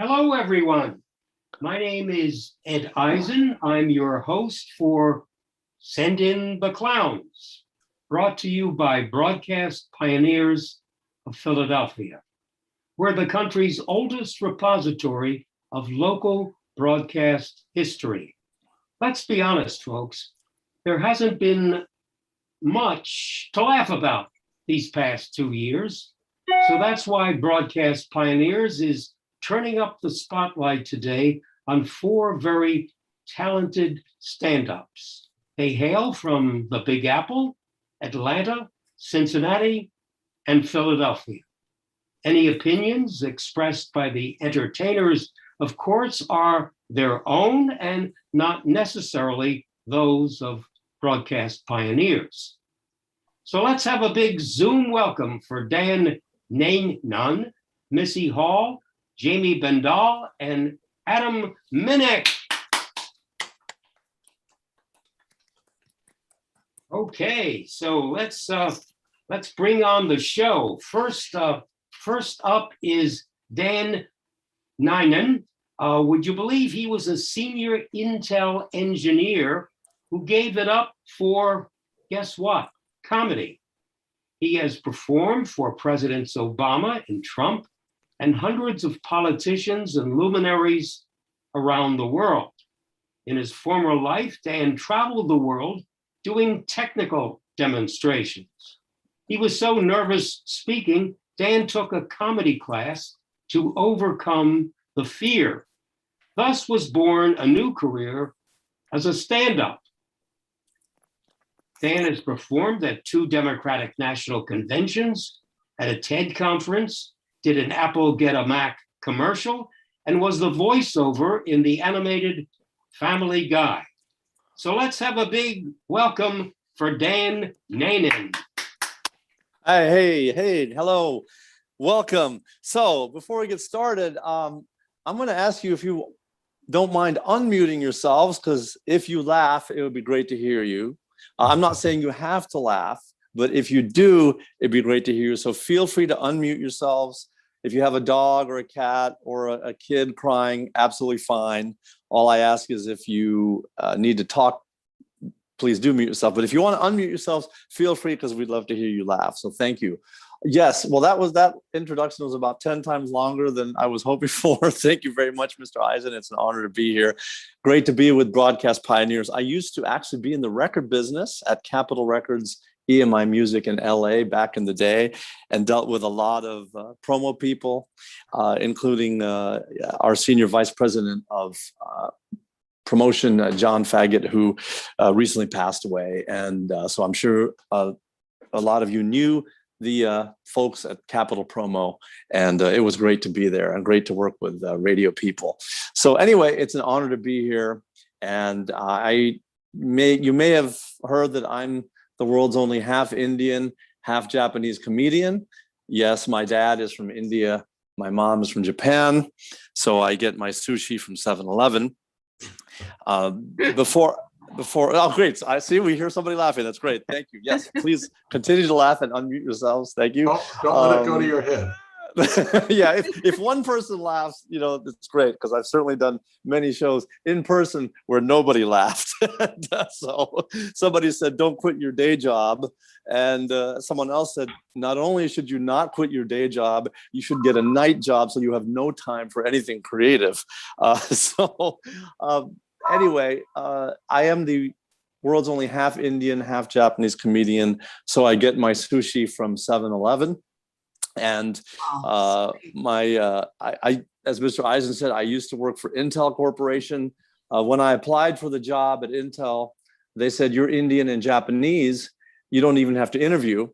Hello, everyone. My name is Ed Eisen. I'm your host for Send In the Clowns, brought to you by Broadcast Pioneers of Philadelphia. We're the country's oldest repository of local broadcast history. Let's be honest, folks, there hasn't been much to laugh about these past 2 years. So that's why Broadcast Pioneers is turning up the spotlight today on 4 very talented stand-ups. They hail from the Big Apple, Atlanta, Cincinnati, and Philadelphia. Any opinions expressed by the entertainers, of course, are their own and not necessarily those of Broadcast Pioneers. So let's have a big Zoom welcome for Dan Naninan, Missy Hall, Jamie Bendall, and Adam Minnick. Okay, so let's bring on the show. First up is Dan Nainan. Would you believe he was a senior Intel engineer who gave it up for, guess what? Comedy. He has performed for Presidents Obama and Trump and hundreds of politicians and luminaries around the world. In his former life, Dan traveled the world doing technical demonstrations. He was so nervous speaking, Dan took a comedy class to overcome the fear. Thus was born a new career as a stand-up. Dan has performed at 2 Democratic National Conventions, at a TED conference, did an Apple Get a Mac commercial, and was the voiceover in the animated Family Guy. So let's have a big welcome for Dan Naninan. Hey, hello, welcome. So before we get started, I'm going to ask you if you don't mind unmuting yourselves, because if you laugh, it would be great to hear you. I'm not saying you have to laugh, but if you do, it'd be great to hear you. So feel free to unmute yourselves. If you have a dog or a cat or a kid crying, absolutely fine. All I ask is if you need to talk, please do mute yourself. But if you want to unmute yourselves, feel free, because we'd love to hear you laugh. So thank you. Yes, well, that introduction was about 10 times longer than I was hoping for. Thank you very much, Mr. Eisen. It's an honor to be here. Great to be with Broadcast Pioneers. I used to actually be in the record business at Capitol Records, EMI Music in LA back in the day, and dealt with a lot of promo people, including our senior vice president of promotion, John Faggett, who recently passed away. And so I'm sure a lot of you knew the folks at Capitol Promo, and it was great to be there and great to work with radio people. So anyway, it's an honor to be here. And you may have heard that I'm the world's only half Indian, half Japanese comedian. Yes, my dad is from India. My mom is from Japan. So I get my sushi from 7-Eleven. Oh, great. I see we hear somebody laughing. That's great. Thank you. Yes, please continue to laugh and unmute yourselves. Thank you. Don't let it go to your head. Yeah, if one person laughs, it's great, because I've certainly done many shows in person where nobody laughed. So somebody said, don't quit your day job. And someone else said, not only should you not quit your day job, you should get a night job so you have no time for anything creative. Anyway, I am the world's only half Indian, half Japanese comedian. So I get my sushi from 7-Eleven. And as Mr. Eisen said, I used to work for Intel Corporation. When I applied for the job at Intel, they said, you're Indian and Japanese. You don't even have to interview.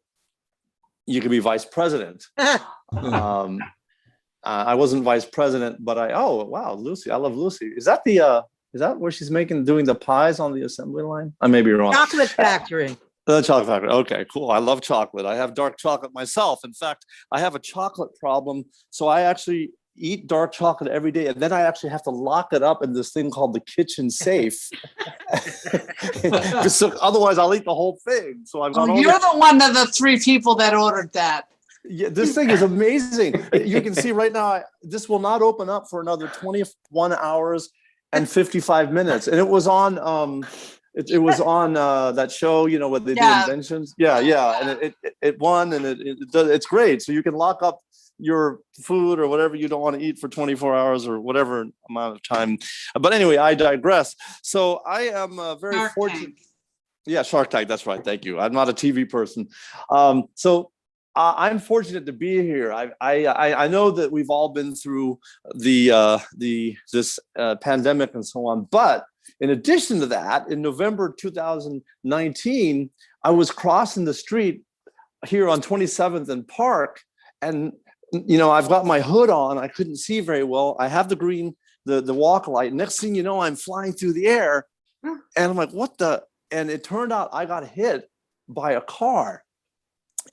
You can be vice president. I wasn't vice president, but oh, wow, Lucy. I love Lucy. Is that where she's doing the pies on the assembly line? I may be wrong. Chocolate Factory. The chocolate factory. Okay, cool. I love chocolate. I have dark chocolate myself. In fact, I have a chocolate problem. So I actually eat dark chocolate every day. And then I actually have to lock it up in this thing called the kitchen safe. So otherwise I'll eat the whole thing. So you're the one of the 3 people that ordered that. Yeah, this thing is amazing. You can see right now, this will not open up for another 21 hours and 55 minutes. And it was on that show, you know, where they do inventions. Yeah. And it won, and it's great. So you can lock up your food or whatever you don't want to eat for 24 hours or whatever amount of time. But anyway, I digress. So I am very fortunate. Yeah, Shark Tank. That's right. Thank you. I'm not a TV person. I'm fortunate to be here. I know that we've all been through this pandemic and so on. But in addition to that, in November 2019, I was crossing the street here on 27th and Park, and you know, I've got my hood on. I couldn't see very well. I have the green, the walk light. Next thing you know, I'm flying through the air, and I'm like, what the? And it turned out I got hit by a car.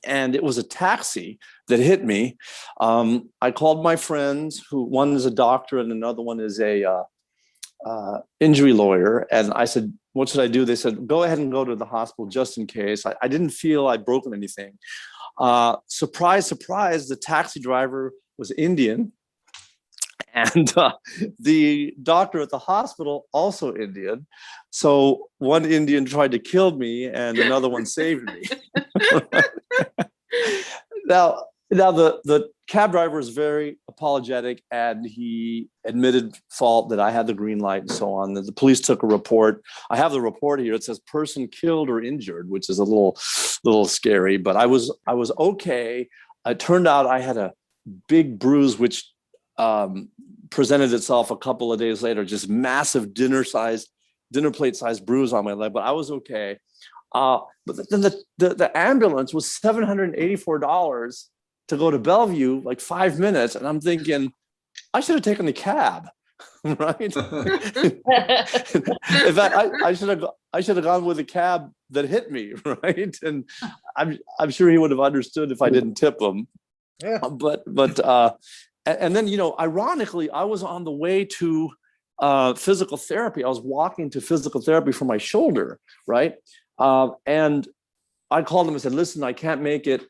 And it was a taxi that hit me. I called my friends, who one is a doctor and another one is a injury lawyer. And I said, what should I do? They said, go ahead and go to the hospital just in case. I didn't feel I'd broken anything. Surprise, surprise, the taxi driver was Indian. And the doctor at the hospital, also Indian. So one Indian tried to kill me and another one saved me. Now the cab driver is very apologetic, and he admitted fault that I had the green light and so on. The police took a report. I have the report here. It says person killed or injured, which is a little scary, but I was okay. It turned out I had a big bruise, which presented itself a couple of days later, just massive dinner plate sized bruise on my leg, but I was okay. But then the ambulance was $784 to go to Bellevue, like 5 minutes. And I'm thinking, I should have taken the cab, right? In fact, I should have gone with the cab that hit me, right? And I'm sure he would have understood if I didn't tip him. Yeah. And then, you know, ironically, I was on the way to physical therapy. I was walking to physical therapy for my shoulder, right? And I called them and said, listen, I can't make it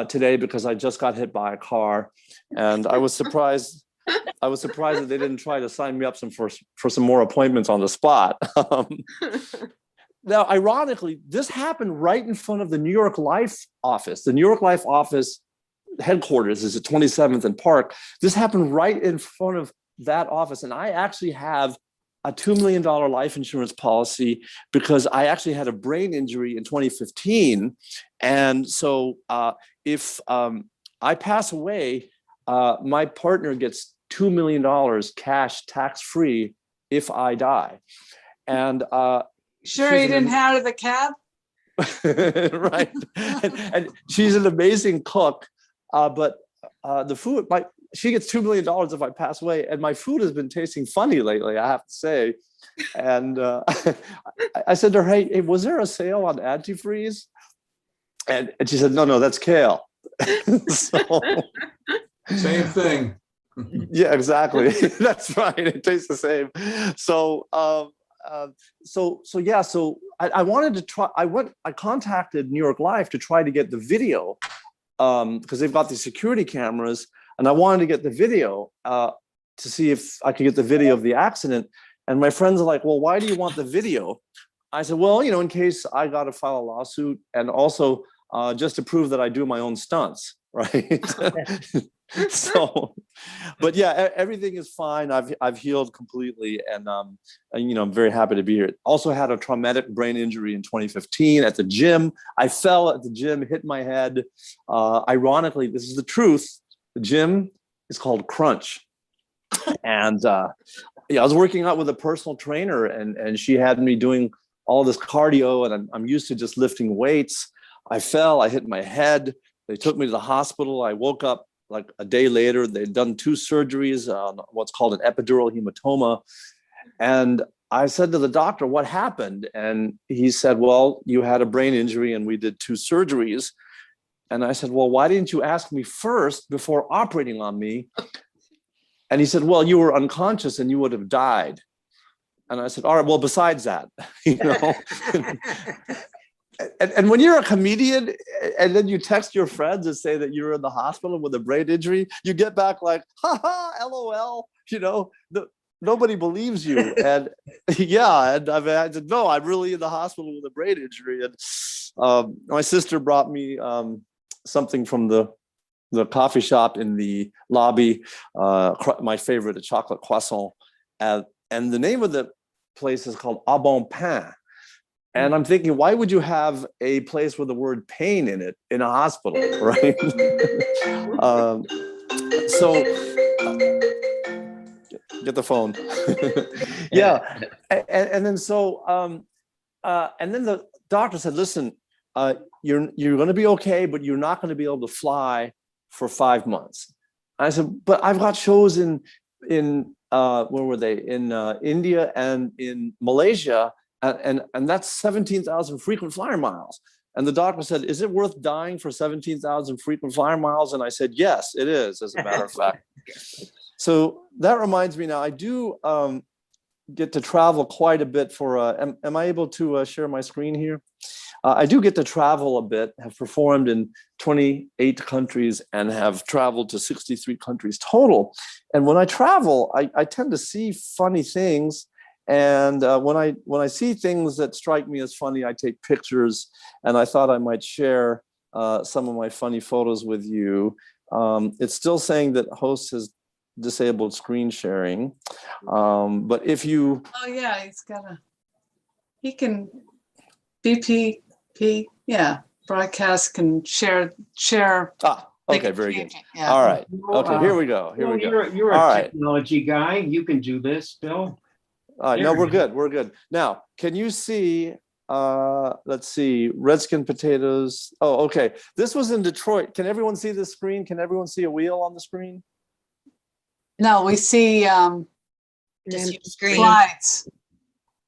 today because I just got hit by a car. And I was surprised. That they didn't try to sign me up for some more appointments on the spot. Now, ironically, this happened right in front of the New York Life office. The New York Life office headquarters is at 27th and Park. This happened right in front of that office. And I actually have a $2 million life insurance policy because I actually had a brain injury in 2015. And so if I pass away, my partner gets $2 million cash tax-free if I die. And sure you didn't have the cab? Right. And she's an amazing cook, but the food, she gets $2 million if I pass away, and my food has been tasting funny lately, I have to say. And I said to her, hey, was there a sale on antifreeze? And she said, no, that's kale. So, same thing. Yeah, exactly. That's right. It tastes the same. So, I wanted to try. I contacted New York Life to try to get the video because they've got these security cameras, and I wanted to get the video to see if I could get the video of the accident. And my friends are like, well, why do you want the video? I said, well, in case I got to file a lawsuit, and also just to prove that I do my own stunts, right? So, but yeah, everything is fine. I've healed completely, and I'm very happy to be here. Also had a traumatic brain injury in 2015 at the gym. I fell at the gym, hit my head. Ironically, this is the truth. The gym is called Crunch, and I was working out with a personal trainer, and she had me doing all this cardio, and I'm used to just lifting weights. I fell. I hit my head. They took me to the hospital. I woke up like a day later. They'd done 2 surgeries on what's called an epidural hematoma. And I said to the doctor, what happened? And he said, well, you had a brain injury and we did 2 surgeries. And I said, well, why didn't you ask me first before operating on me? And he said, well, you were unconscious and you would have died. And I said, all right, well, besides that, And when you're a comedian and then you text your friends and say that you're in the hospital with a brain injury, you get back like, ha ha, LOL, nobody believes you. And yeah, and I said, no, I'm really in the hospital with a brain injury. And my sister brought me something from the coffee shop in the lobby, my favorite, a chocolate croissant. And the name of the place is called A Bon Pain. And I'm thinking, why would you have a place with the word pain in it in a hospital, right? So get the phone. Yeah. And then and then the doctor said, listen, you're going to be okay, but you're not going to be able to fly for 5 months. I said, but I've got shows in where were they? In India and in Malaysia. And that's 17,000 frequent flyer miles. And the doctor said, is it worth dying for 17,000 frequent flyer miles? And I said, yes, it is, as a matter of fact. So that reminds me now, I do get to travel quite a bit for, am I able to share my screen here? I do get to travel a bit, have performed in 28 countries and have traveled to 63 countries total. And when I travel, I tend to see funny things. And when I see things that strike me as funny, I take pictures, and I thought I might share some of my funny photos with you. It's still saying that host has disabled screen sharing, but if you... Oh yeah, he can BPP, yeah, broadcast can share. Okay, very good. Yeah. All right. Okay, here we go. Here we go. You're All a right. technology guy. You can do this, Bill. No, we're good. We're good. Now, can you see, let's see, Redskin potatoes. Oh, okay. This was in Detroit. Can everyone see this screen? Can everyone see a wheel on the screen? No, we see Just your screen. slides.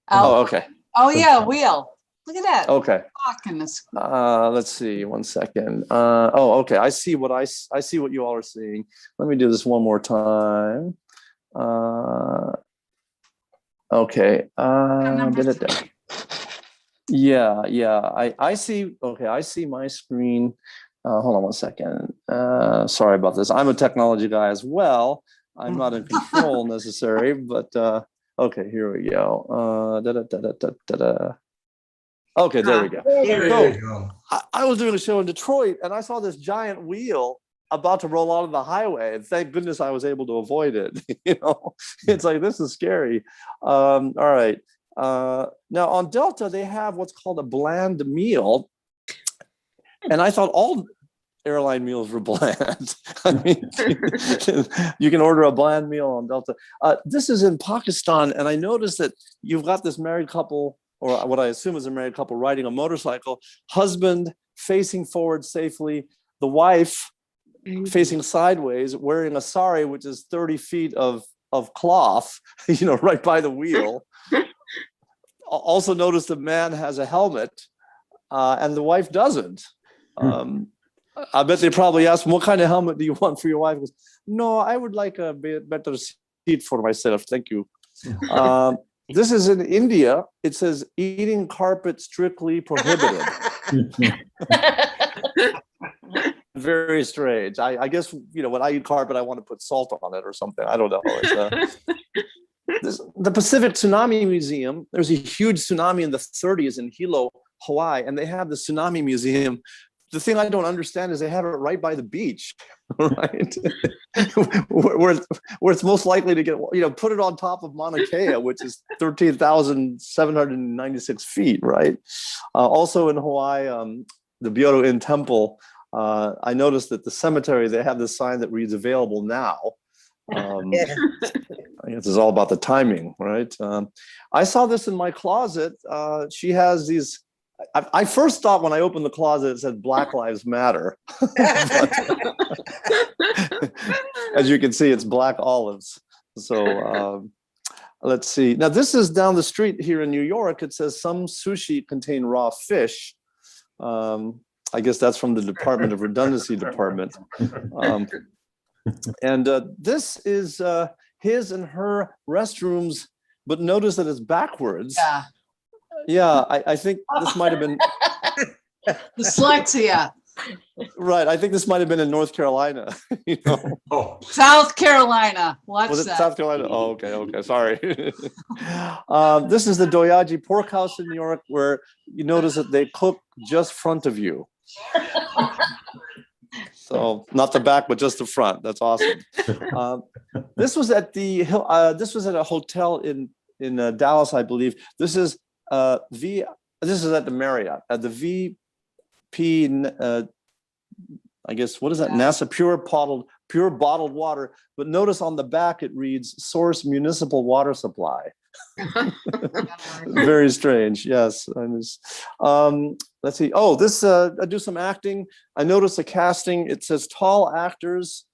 Oh, okay. Oh yeah, wheel. Look at that. Okay. Clock in the screen. Let's see, 1 second. Oh, okay. I see what I see what you all are seeing. Let me do this one more time. Okay. Yeah. I see. Okay, I see my screen. Hold on 1 second. Sorry about this. I'm a technology guy as well. I'm not in control necessarily, but okay, here we go. Okay, there we go. There you go. I was doing a show in Detroit and I saw this giant wheel about to roll out of the highway, and thank goodness I was able to avoid it. It's like, this is scary. All right. Now on Delta, they have what's called a bland meal. And I thought all airline meals were bland. I mean, you can order a bland meal on Delta. This is in Pakistan, and I noticed that you've got this married couple, or what I assume is a married couple, riding a motorcycle, husband facing forward safely, the wife facing sideways, wearing a sari, which is 30 feet of cloth, right by the wheel. Also notice the man has a helmet, and the wife doesn't. I bet they probably asked him, what kind of helmet do you want for your wife? He goes, no, I would like a better seat for myself. Thank you. This is in India. It says eating carpet strictly prohibited. Very strange. I guess, when I eat carpet, I want to put salt on it or something. I don't know. The Pacific Tsunami Museum, there's a huge tsunami in the 30s in Hilo, Hawaii, and they have the Tsunami Museum. The thing I don't understand is they have it right by the beach, right? where it's most likely to get, put it on top of Mauna Kea, which is 13,796 feet, right? Also in Hawaii, the Byodo Inn Temple, I noticed that the cemetery, they have this sign that reads available now. I guess it's all about the timing, right? I saw this in my closet. She has these, I first thought when I opened the closet, it said Black Lives Matter. But, as you can see, it's black olives. So let's see. Now, this is down the street here in New York. It says some sushi contain raw fish. I guess that's from the Department of Redundancy Department. And this is his and her restrooms, but notice that it's backwards. Yeah. Yeah, I think this might have been Dyslexia. Right. I think this might have been in North Carolina. You know, Oh, South Carolina. Watch was it that. South Carolina? Oh, okay. Okay. Sorry. This is the Doyaji Porkhouse in New York, where you notice that they cook just front of you. So not the back, but just the front. That's awesome. This was at this was at a hotel in Dallas, I believe. This is This is at the Marriott at the VP. I guess what is that? NASA pure bottled water. But notice on the back it reads Source Municipal Water Supply. Very strange. Yes. Let's see. Oh, this I do some acting. I noticed a casting. It says tall actors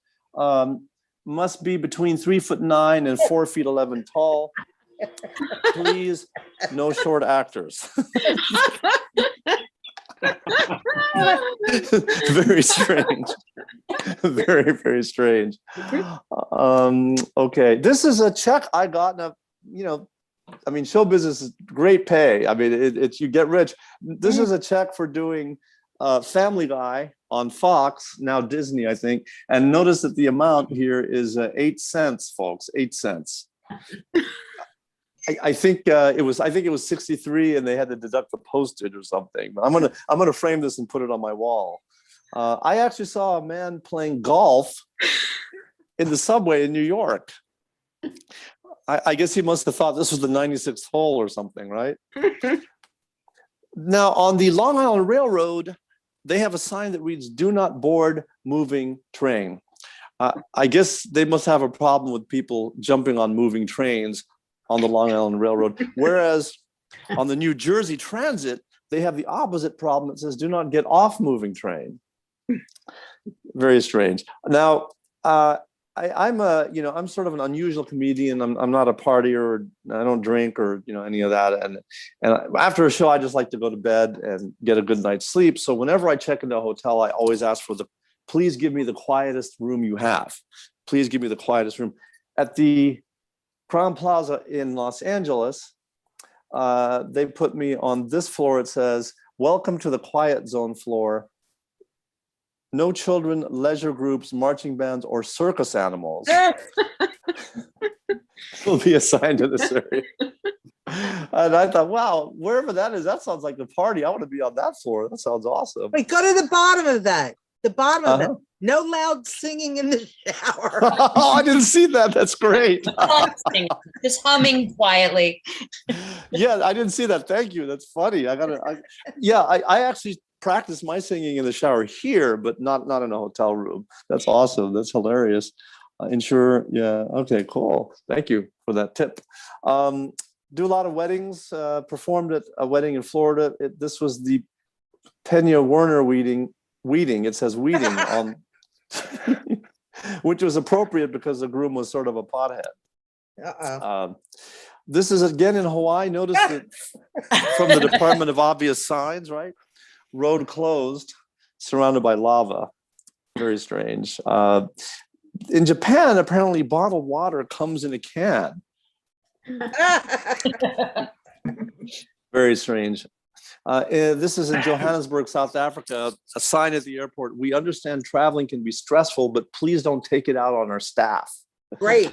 must be between 3'9" and 4'11" tall. Please, no short actors. Very strange. Very, very strange. Okay, this is a check I got. Now, you know, I mean, show business is great pay. I mean, it's you get rich. This is a check for doing Family Guy on Fox, now Disney, I think. And notice that the amount here is 8 cents, folks. 8 cents. I think it was 63, and they had to deduct the postage or something. But I'm gonna frame this and put it on my wall. I actually saw a man playing golf in the subway in New York. I guess he must have thought this was the 96th hole or something, right? Now on the Long Island Railroad, they have a sign that reads "Do not board moving train." I guess they must have a problem with people jumping on moving trains on the Long Island Railroad. Whereas on the New Jersey Transit, they have the opposite problem. It says, do not get off moving train. Very strange. Now, I'm sort of an unusual comedian. I'm not a partier. I don't drink or, any of that. And after a show, I just like to go to bed and get a good night's sleep. So whenever I check into a hotel, I always ask for please give me the quietest room you have. Please give me the quietest room. At the Crown Plaza in Los Angeles, they put me on this floor. It says, welcome to the quiet zone floor. No children, leisure groups, marching bands, or circus animals will be assigned to this area. And I thought, wow, wherever that is, that sounds like a party. I want to be on that floor. That sounds awesome. Wait, go to the bottom of that. The bottom of it. No loud singing in the shower. Oh, I didn't see that. That's great. Just humming quietly. Yeah, I didn't see that. Thank you. That's funny. I actually practice my singing in the shower here, but not in a hotel room. That's awesome. That's hilarious. Insure. Yeah. Okay, cool. Thank you for that tip. Do a lot of weddings, performed at a wedding in Florida. This was the Pena Werner wedding. It says wedding on, which was appropriate because the groom was sort of a pothead. This is again in Hawaii. Notice that from the Department of Obvious Signs, right? Road closed, surrounded by lava. Very strange. In Japan, apparently bottled water comes in a can. Very strange. This is in Johannesburg, South Africa. A sign at the airport. We understand traveling can be stressful, but please don't take it out on our staff. Great.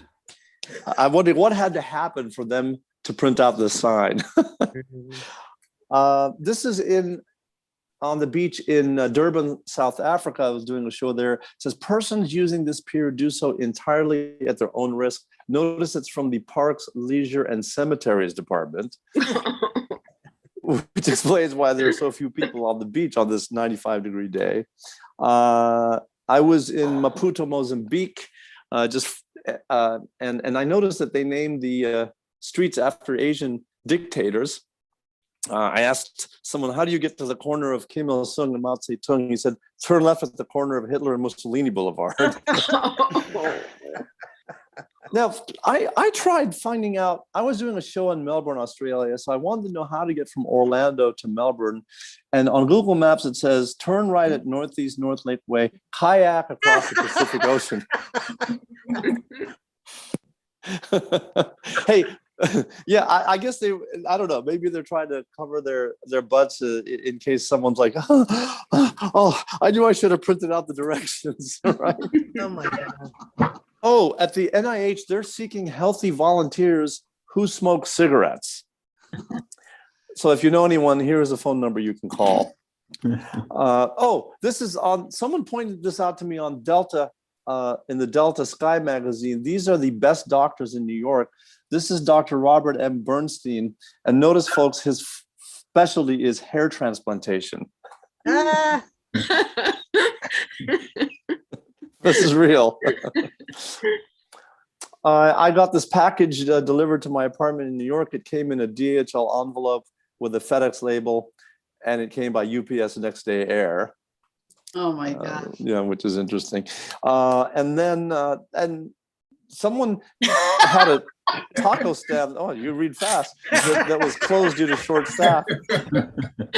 I wondered what had to happen for them to print out this sign. This is on the beach in Durban, South Africa. I was doing a show there. It says persons using this pier do so entirely at their own risk. Notice it's from the Parks, Leisure, and Cemeteries Department. Which explains why there are so few people on the beach on this 95-degree day. I was in Maputo, Mozambique, and I noticed that they named the streets after Asian dictators. I asked someone, how do you get to the corner of Kim Il-sung and Mao Zedong? He said, turn left at the corner of Hitler and Mussolini Boulevard. Now, I tried finding out, I was doing a show in Melbourne, Australia, so I wanted to know how to get from Orlando to Melbourne. And on Google Maps, it says, turn right at Northeast North Lake Way, kayak across the Pacific Ocean. Hey, Yeah, I guess I don't know, maybe they're trying to cover their butts in case someone's like, oh, I knew I should have printed out the directions, right? Oh my God. Oh, at the NIH, they're seeking healthy volunteers who smoke cigarettes. So if you know anyone, here's a phone number you can call. This is on, someone pointed this out to me on Delta, in the Delta Sky magazine. These are the best doctors in New York. This is Dr. Robert M. Bernstein. And notice, folks, his specialty is hair transplantation. Ah, This is real. I got this package delivered to my apartment in New York. It came in a DHL envelope with a FedEx label, and it came by UPS Next Day Air. Oh my God. Yeah, which is interesting. And then someone had a taco stand. Oh, you read fast. That was closed due to short staff.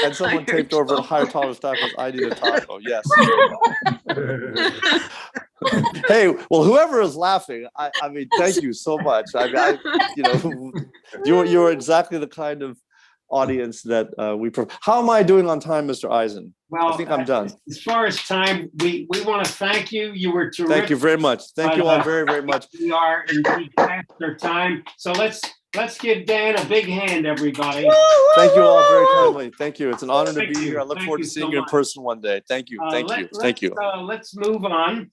And someone taped over a higher taller staff was, I need a taco. Yes. Hey, well, whoever is laughing, I mean, thank you so much. You're exactly the kind of audience that we. How am I doing on time, Mr. Eisen? Well, I think I'm done. As far as time, we want to thank you. You were terrific. Thank you very much. Thank you all very, very much. We are indeed past our time. So let's give Dan a big hand, everybody. Thank you all very kindly. Thank you. It's an honor to Thank be you. here. I look Thank forward you to seeing so you in much. person one day. Thank you. Thank you. Let's move on.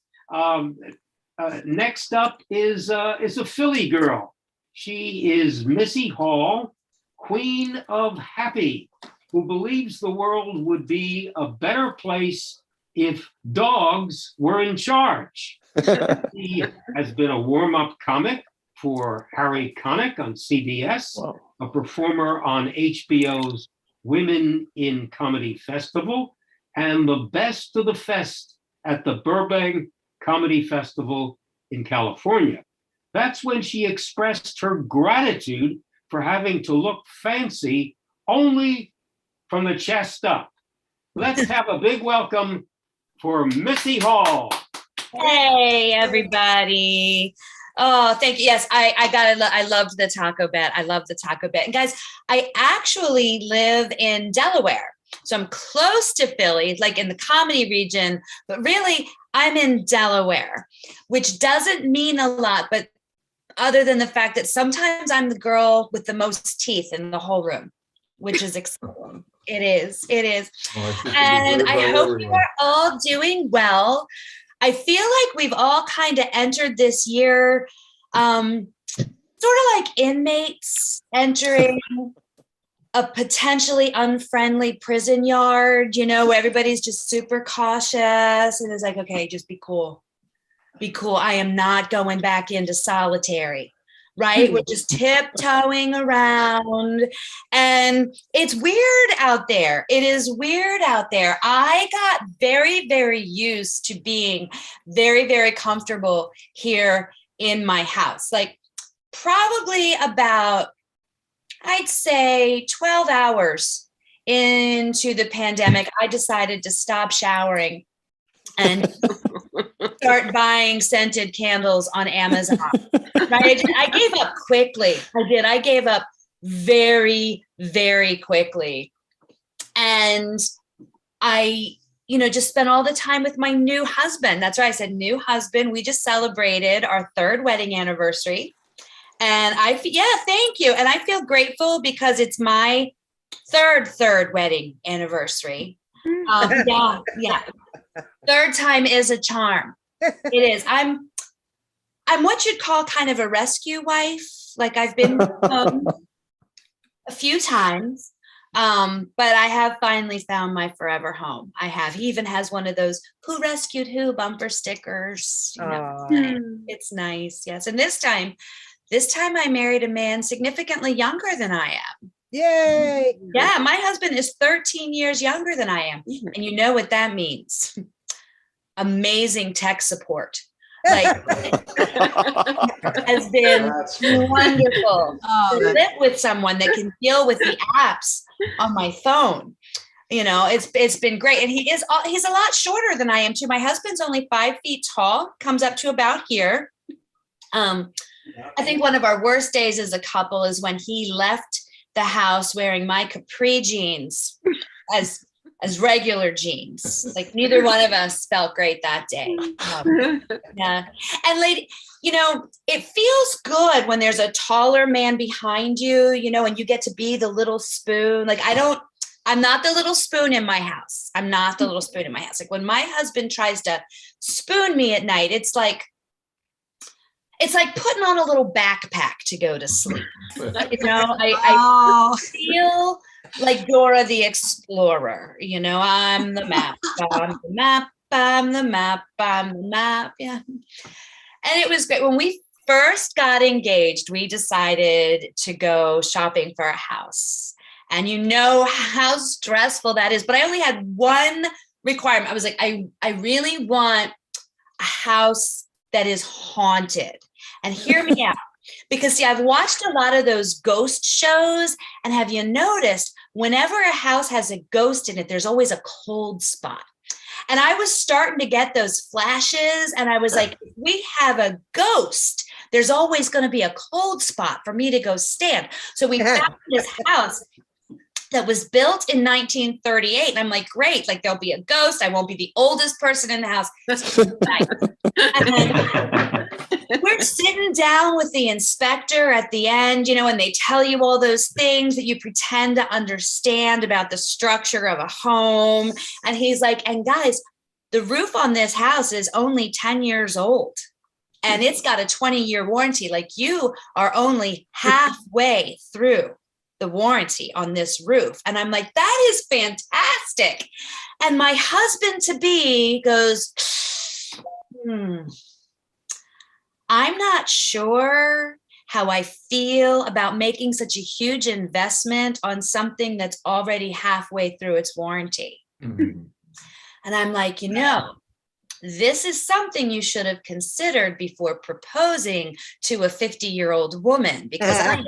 Next up is a Philly girl. She is Missy Hall, Queen of Happy, who believes the world would be a better place if dogs were in charge. She has been a warm-up comic for Harry Connick on CBS, Wow. a performer on HBO's Women in Comedy Festival, and the best of the fest at the Burbank Comedy Festival in California. That's when she expressed her gratitude for having to look fancy only from the chest up. Let's have a big welcome for Missy Hall. Hey, everybody. Oh, thank you. Yes, I loved the taco bet. I love the taco bet. And guys, I actually live in Delaware. So I'm close to Philly, like in the comedy region, but really I'm in Delaware, which doesn't mean a lot, but other than the fact that sometimes I'm the girl with the most teeth in the whole room, which is exciting. It is. And I hope you are all doing well. I feel like we've all kind of entered this year sort of like inmates entering a potentially unfriendly prison yard, where everybody's just super cautious and it's like, okay, just be cool. Be cool. I am not going back into solitary, right? We're just tiptoeing around and it's weird out there. It is weird out there. I got very, very used to being very, very comfortable here in my house. Like probably about, I'd say 12 hours into the pandemic, I decided to stop showering and start buying scented candles on Amazon. Right? I gave up quickly. I did. I gave up very, very quickly. And I, just spent all the time with my new husband. That's right. I said new husband. We just celebrated our 3rd wedding anniversary. And thank you. And I feel grateful because it's my third wedding anniversary. Yeah. 3rd time is a charm. It is. I'm what you'd call kind of a rescue wife. Like I've been a few times, but I have finally found my forever home. I have. He even has one of those "Who rescued who" bumper stickers. It's nice. Yes. And this time I married a man significantly younger than I am. yay. Yeah, my husband is 13 years younger than I am. And you know what that means? Amazing tech support. Like has been wonderful to live with someone that can deal with the apps on my phone. It's been great. And he's a lot shorter than I am too. My husband's only 5 feet tall, comes up to about here. I think one of our worst days as a couple is when he left the house wearing my capri jeans as regular jeans. Like neither one of us felt great that day. Yeah. And lady, it feels good when there's a taller man behind you, and you get to be the little spoon. Like I'm not the little spoon in my house. I'm not the little spoon in my house. Like when my husband tries to spoon me at night, it's like putting on a little backpack to go to sleep. I feel like Dora the Explorer. I'm the map. I'm the map. I'm the map. I'm the map. Yeah. And it was great. When we first got engaged, we decided to go shopping for a house. And you know how stressful that is. But I only had one requirement. I was like, I really want a house that is haunted. And hear me out. Because see, I've watched a lot of those ghost shows. And have you noticed whenever a house has a ghost in it, there's always a cold spot. And I was starting to get those flashes. And I was like, if we have a ghost, there's always going to be a cold spot for me to go stand. So we found this house that was built in 1938. And I'm like, great, like there'll be a ghost. I won't be the oldest person in the house. And then we're sitting down with the inspector at the end, and they tell you all those things that you pretend to understand about the structure of a home. And he's like, and guys, the roof on this house is only 10 years old. And it's got a 20-year warranty. Like you are only halfway through the warranty on this roof. And I'm like, that is fantastic. And my husband to be goes, I'm not sure how I feel about making such a huge investment on something that's already halfway through its warranty. Mm-hmm. And I'm like, this is something you should have considered before proposing to a 50-year-old woman, because I am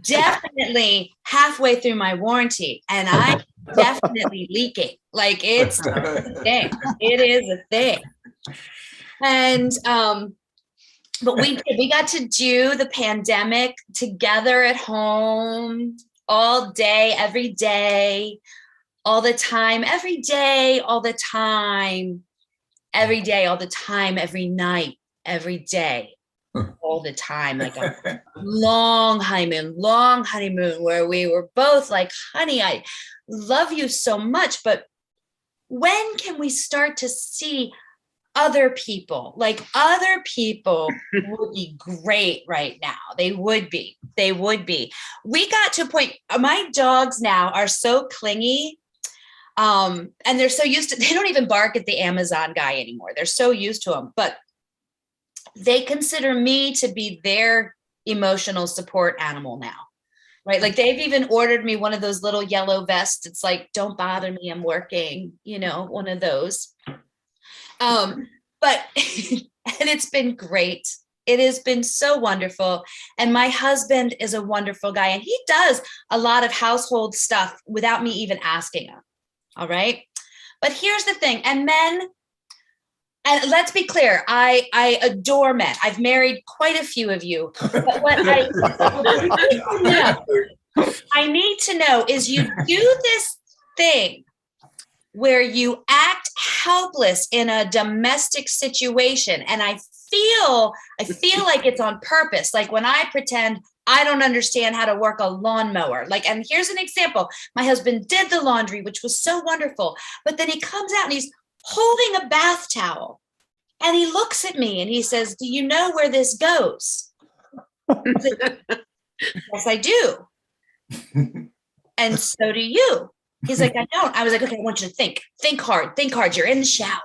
definitely halfway through my warranty and I'm definitely leaking. Like it's a thing. It is a thing. And, but we got to do the pandemic together at home all day, every day, all the time, every day, all the time, every day, all the time, every night, every day, all the time. Like a long honeymoon where we were both like, honey, I love you so much, but when can we start to see other people? Like other people would be great right now. They would be. We got to a point, my dogs now are so clingy. And they're so used to, they don't even bark at the Amazon guy anymore. They're so used to him, but they consider me to be their emotional support animal now. Right. Like they've even ordered me one of those little yellow vests. It's like, don't bother me, I'm working, one of those. But, and it's been great. It has been so wonderful. And my husband is a wonderful guy and he does a lot of household stuff without me even asking him. All right. But here's the thing. And men, and let's be clear, I adore men. I've married quite a few of you. But what I need to know is you do this thing where you act helpless in a domestic situation. And I feel like it's on purpose. Like when I pretend I don't understand how to work a lawnmower. Like, and here's an example. My husband did the laundry, which was so wonderful. But then he comes out and he's holding a bath towel. And he looks at me and he says, do you know where this goes? Like, yes, I do. And so do you. He's like, I don't. I was like, okay, I want you to think hard. You're in the shower.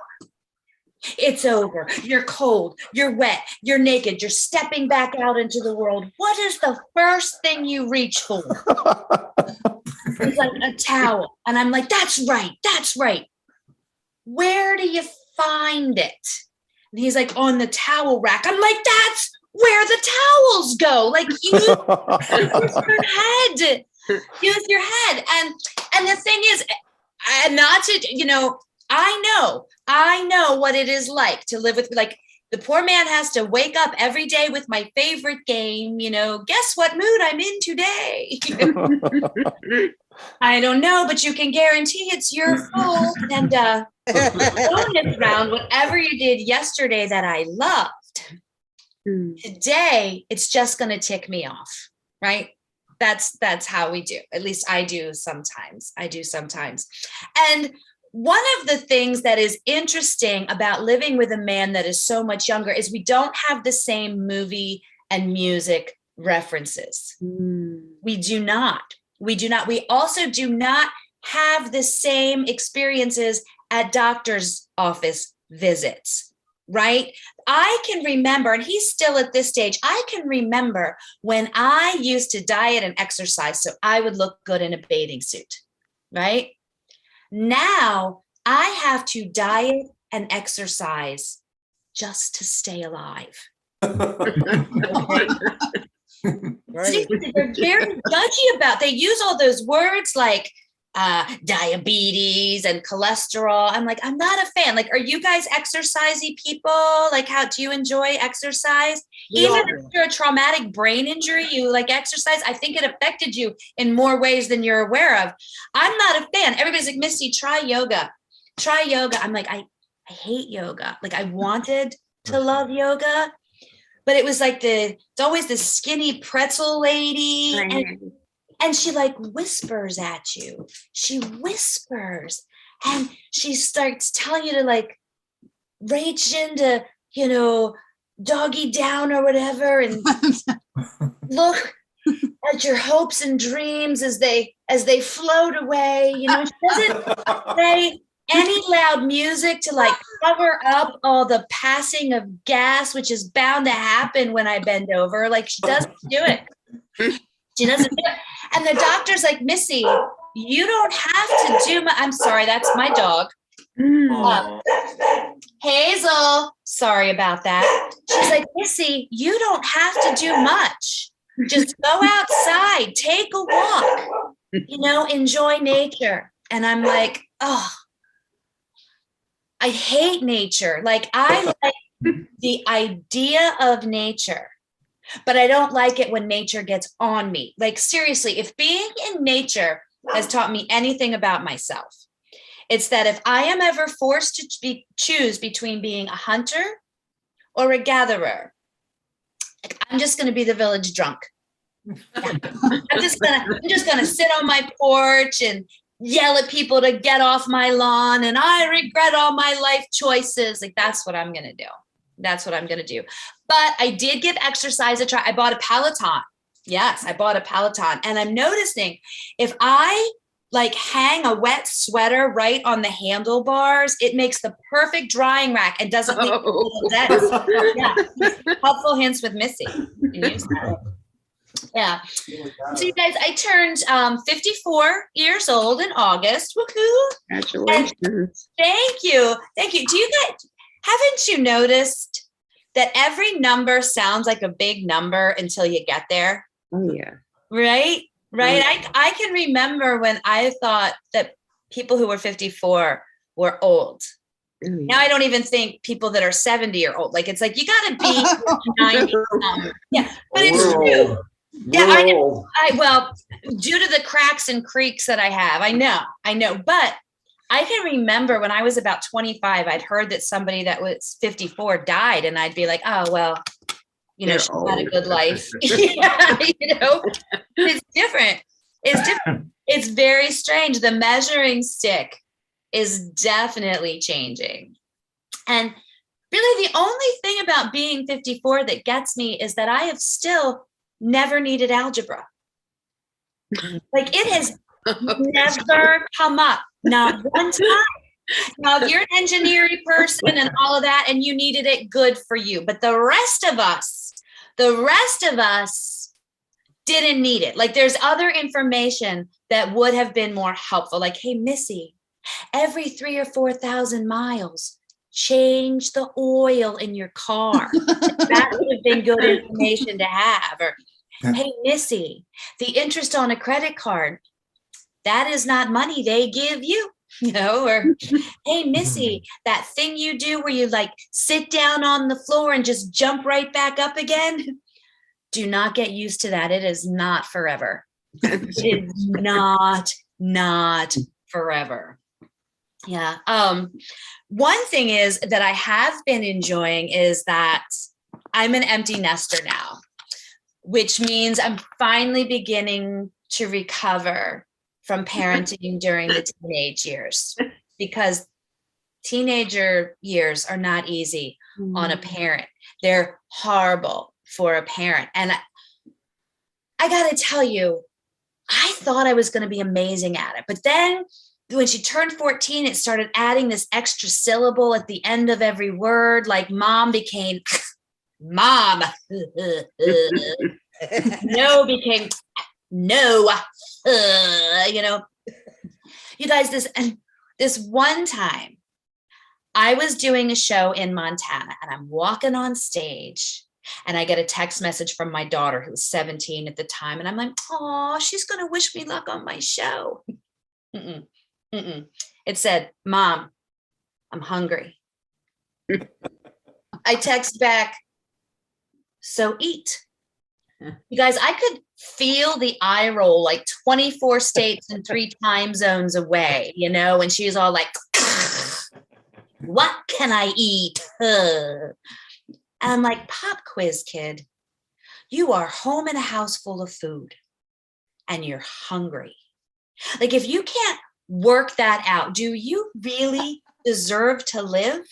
It's over. You're cold. You're wet. You're naked. You're stepping back out into the world. What is the first thing you reach for? He's like, a towel. And I'm like, that's right. Where do you find it? And he's like, on the towel rack. I'm like, that's where the towels go. Like, use your head. Use your head. And the thing is, not to, I know what it is like to live with, like, The poor man has to wake up every day with my favorite game. Guess what mood I'm in today? I don't know, but you can guarantee it's your fault. And bonus round, whatever you did yesterday that I loved, today it's just going to tick me off, right? That's how we do. At least I do sometimes. And one of the things that is interesting about living with a man that is so much younger is we don't have the same movie and music references. We do not. We also do not have the same experiences at doctor's office visits, right? I can remember, and he's still at this stage, I can remember when I used to diet and exercise so I would look good in a bathing suit, right? Now I have to diet and exercise just to stay alive. Right. They're very judgy about. They use all those words like diabetes and cholesterol. I'm like, I'm not a fan. Like, are you guys exercisey people? Like, how do you enjoy exercise? Even after a traumatic brain injury, you like exercise. I think it affected you in more ways than you're aware of. I'm not a fan. Everybody's like, Missy, try yoga. Try yoga. I'm like, I hate yoga. Like, I wanted to love yoga, but it was like it's always the skinny pretzel lady. And she like whispers at you. She whispers and she starts telling you to like reach into, doggy down or whatever, and look at your hopes and dreams as they float away. She doesn't play any loud music to like cover up all the passing of gas, which is bound to happen when I bend over. Like, she doesn't do it. She doesn't do it. And the doctor's like, Missy, you don't have to do I'm sorry, that's my dog. Hazel, sorry about that. She's like, Missy, you don't have to do much. Just go outside, take a walk, enjoy nature. And I'm like, oh, I hate nature. Like, I like the idea of nature, but I don't like it when nature gets on me. Like, seriously, if being in nature has taught me anything about myself, it's that if I am ever forced to choose between being a hunter or a gatherer, like, I'm just going to be the village drunk. I'm just gonna sit on my porch and yell at people to get off my lawn, and I regret all my life choices. Like, that's what I'm gonna do. But I did give exercise a try. I bought a Peloton. Yes, I bought a Peloton. And I'm noticing if I like hang a wet sweater right on the handlebars, it makes the perfect drying rack and doesn't leave a little dent. Yeah. Helpful hints with Missy. Yeah. So you guys, I turned 54 years old in August. Woohoo. Congratulations. Thank you. Do you guys, haven't you noticed that every number sounds like a big number until you get there? Oh, yeah. Right? I can remember when I thought that people who were 54 were old. Oh, yeah. Now I don't even think people that are 70 are old. Like, it's like, you got to be 90. Yeah, but it's true. Yeah, well, due to the cracks and creaks that I have, I know, but I can remember when I was about 25, I'd heard that somebody that was 54 died, and I'd be like, oh, well, she had a good life. Yeah, it's different. It's very strange. The measuring stick is definitely changing. And really the only thing about being 54 that gets me is that I have still never needed algebra. Like, it has never come up, not one time. Now, if you're an engineering person and all of that, and you needed it, good for you. But the rest of us didn't need it. Like, there's other information that would have been more helpful. Like, hey, Missy, every 3,000 or 4,000 miles, change the oil in your car. That would have been good information to have. Or, hey, Missy, the interest on a credit card, that is not money they give you. or hey, Missy, that thing you do where you like sit down on the floor and just jump right back up again. Do not get used to that. It is not forever. It is not forever. Yeah. One thing is that I have been enjoying is that I'm an empty nester now, which means I'm finally beginning to recover from parenting during the teenage years, because teenager years are not easy on a parent. They're horrible for a parent. And I got to tell you, I thought I was going to be amazing at it. But then when she turned 14, it started adding this extra syllable at the end of every word, like mom became mom. No became no. You guys, this one time I was doing a show in Montana and I'm walking on stage and I get a text message from my daughter who was 17 at the time. And I'm like, oh, she's going to wish me luck on my show. It said, Mom, I'm hungry. I text back, so eat. You guys, I could feel the eye roll like 24 states and 3 time zones away, and she was all like, what can I eat? And I'm like, pop quiz, kid. You are home in a house full of food and you're hungry. Like, if you can't work that out, do you really deserve to live?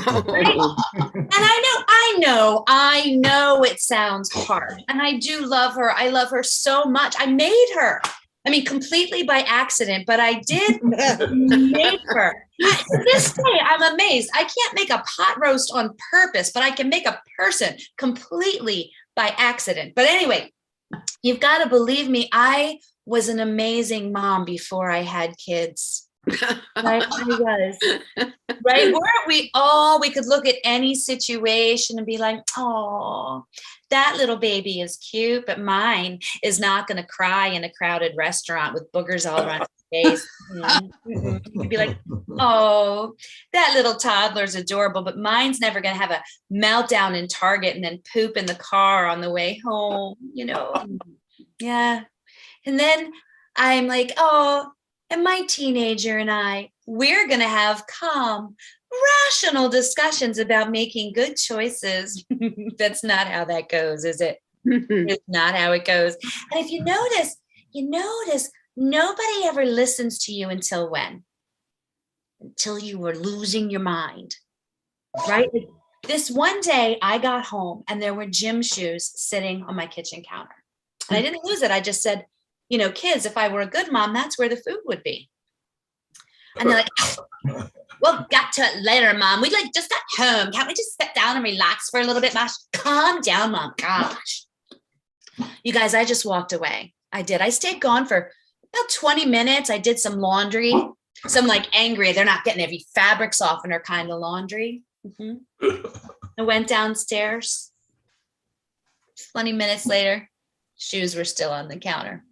Right? And I know it sounds hard. And I do love her. I love her so much. I made her. I mean, completely by accident, but I did make her. To this day, I'm amazed. I can't make a pot roast on purpose, but I can make a person completely by accident. But anyway, you've got to believe me. I was an amazing mom before I had kids. I was. Right? Weren't we all? We could look at any situation and be like, oh, that little baby is cute, but mine is not going to cry in a crowded restaurant with boogers all around his face. You'd be like, oh, that little toddler's adorable, but mine's never going to have a meltdown in Target and then poop in the car on the way home, Yeah. And then I'm like, oh, and my teenager and we're going to have calm, rational discussions about making good choices. That's not how that goes, is it? It's not how it goes. And if you notice, nobody ever listens to you until when? Until you were losing your mind, right? Like, this one day I got home and there were gym shoes sitting on my kitchen counter. And I didn't lose it. I just said, kids, if I were a good mom, that's where the food would be. And they're like, we'll get to it later, Mom. We just got home. Can't we just sit down and relax for a little bit, Mash? Calm down, Mom. Gosh. You guys, I just walked away. I did. I stayed gone for about 20 minutes. I did some laundry, some angry. They're not getting every fabric softener kind of laundry. I went downstairs. 20 minutes later, shoes were still on the counter.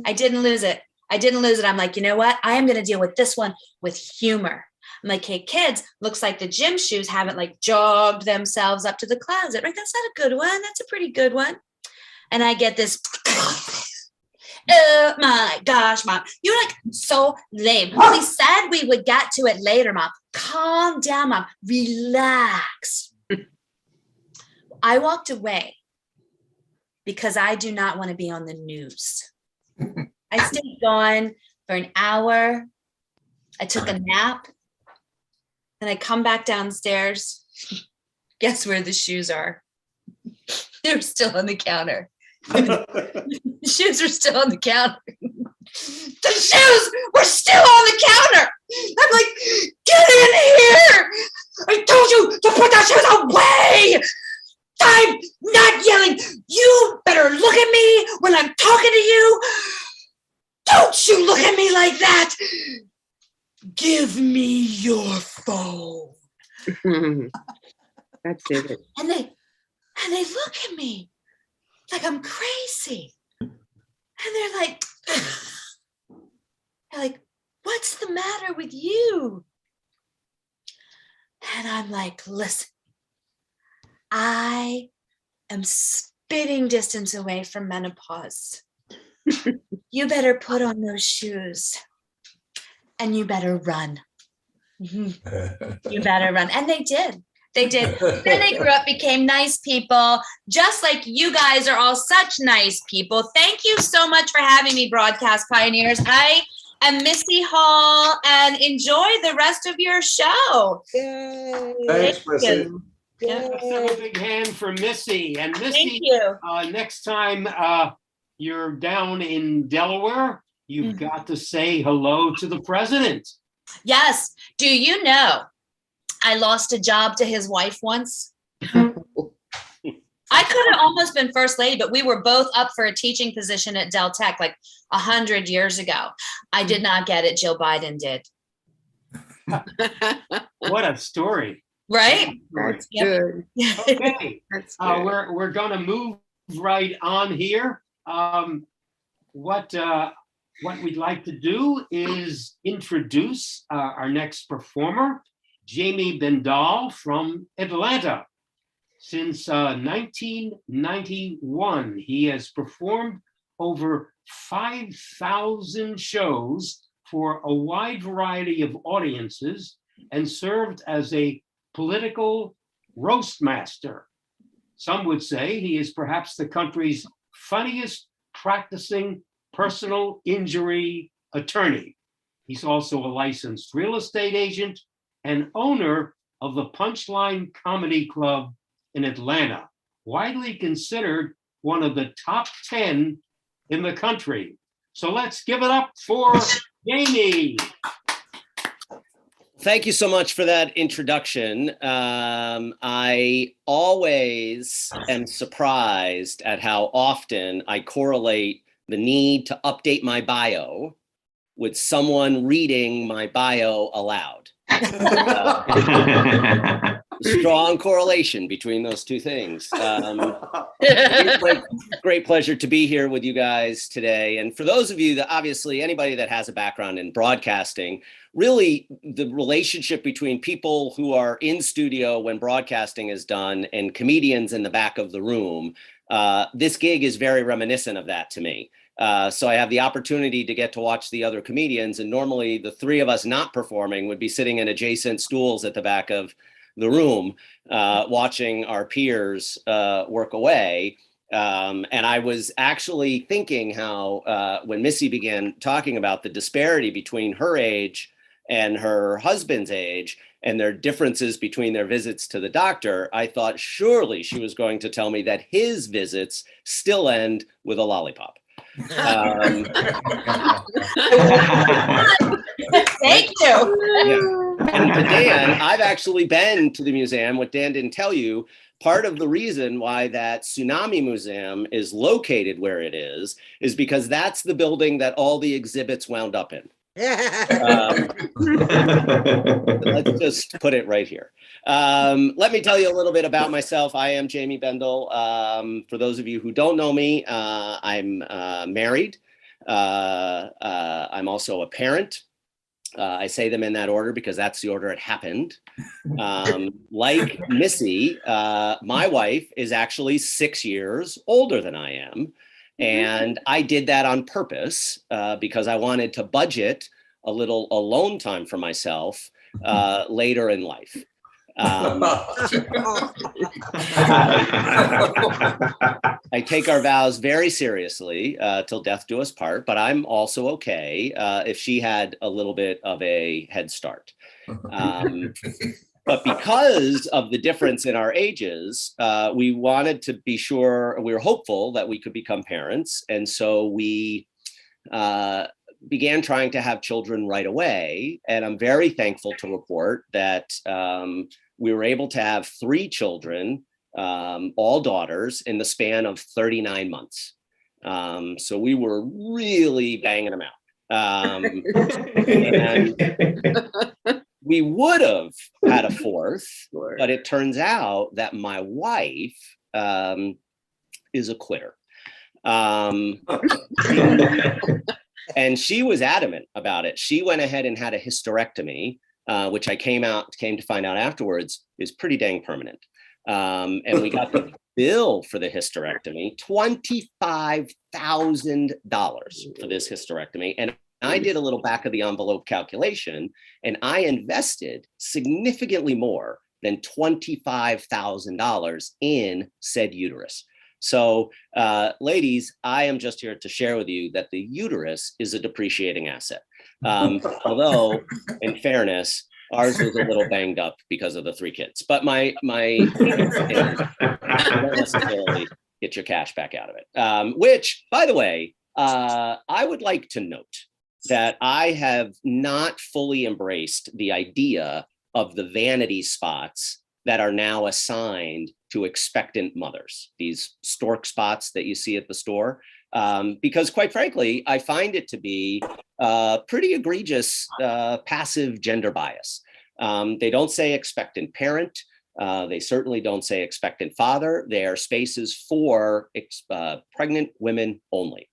I didn't lose it. I'm like, you know what? I am going to deal with this one with humor. I'm like, hey, kids, looks like the gym shoes haven't jogged themselves up to the closet, right? That's not a good one. That's a pretty good one. And I get this, oh my gosh, Mom, you're so lame. We said we would get to it later, Mom. Calm down, Mom. Relax. I walked away because I do not want to be on the news. I stayed gone for an hour. I took a nap. And I come back downstairs. Guess where the shoes are? They're still on the counter. The shoes are still on the counter. The shoes were still on the counter. I'm like, get in here. I told you to put the shoes away. I'm not yelling. You better look at me when I'm talking to you. Don't you look at me like that. Give me your phone. That's it. And they look at me like I'm crazy. And they're like, what's the matter with you? And I'm like, listen, I am spitting distance away from menopause. You better put on those shoes and you better run. You better run. And they did. They did. Then they grew up, became nice people, just like you guys are all such nice people. Thank you so much for having me, Broadcast Pioneers. I am Missy Hall, and enjoy the rest of your show. Yay. Thanks, Thank Missy. you. Yeah. Let's have a big hand for Missy. And Thank Missy, you. next time you're down in Delaware, you've got to say hello to the president. Yes. Do you know I lost a job to his wife once? I could have almost been first lady, but we were both up for a teaching position at Del Tech like 100 years ago. I did not get it. Jill Biden did. What a story. Right? That's Yep. good. Okay, That's good. we're gonna move right on here. What we'd like to do is introduce our next performer, Jamie Bendall from Atlanta. Since 1991, he has performed over 5,000 shows for a wide variety of audiences and served as a political roastmaster. Some would say he is perhaps the country's funniest practicing personal injury attorney. He's also a licensed real estate agent and owner of the Punchline Comedy Club in Atlanta, widely considered one of the top 10 in the country. So let's give it up for Jamie. Thank you so much for that introduction. I always am surprised at how often I correlate the need to update my bio with someone reading my bio aloud. Strong correlation between those two things. Great pleasure to be here with you guys today. And for those of you that obviously anybody that has a background in broadcasting, really the relationship between people who are in studio when broadcasting is done and comedians in the back of the room, this gig is very reminiscent of that to me. So I have the opportunity to get to watch the other comedians, and normally the three of us not performing would be sitting in adjacent stools at the back of the room, watching our peers work away. And I was actually thinking how when Missy began talking about the disparity between her age and her husband's age and their differences between their visits to the doctor, I thought surely she was going to tell me that his visits still end with a lollipop. Thank you. Yeah. And to Dan, I've actually been to the museum. What Dan didn't tell you, part of the reason why that Tsunami Museum is located where it is because that's the building that all the exhibits wound up in. Let's just put it right here. Let me tell you a little bit about myself. I am Jamie Bendall. For those of you who don't know me, I'm married. I'm also a parent. I say them in that order because that's the order it happened. Like Missy, my wife is actually 6 years older than I am. And I did that on purpose because I wanted to budget a little alone time for myself later in life. I take our vows very seriously till death do us part, but I'm also okay if she had a little bit of a head start. But because of the difference in our ages, we wanted to be sure, we were hopeful that we could become parents. And so we began trying to have children right away. And I'm very thankful to report that we were able to have 3 children, all daughters, in the span of 39 months. So we were really banging them out. And we would have had a 4th, but it turns out that my wife is a quitter. And she was adamant about it. She went ahead and had a hysterectomy, which I came to find out afterwards is pretty dang permanent. And we got the bill for the hysterectomy, $25,000 for this hysterectomy. And I did a little back of the envelope calculation, and I invested significantly more than $25,000 in said uterus. So, ladies, I am just here to share with you that the uterus is a depreciating asset. Although, in fairness, ours was a little banged up because of the 3 kids. But my you don't necessarily get your cash back out of it. Which, by the way, I would like to note that I have not fully embraced the idea of the vanity spots that are now assigned to expectant mothers, these stork spots that you see at the store. Because quite frankly, I find it to be pretty egregious passive gender bias. They don't say expectant parent. They certainly don't say expectant father. They are spaces for pregnant women only.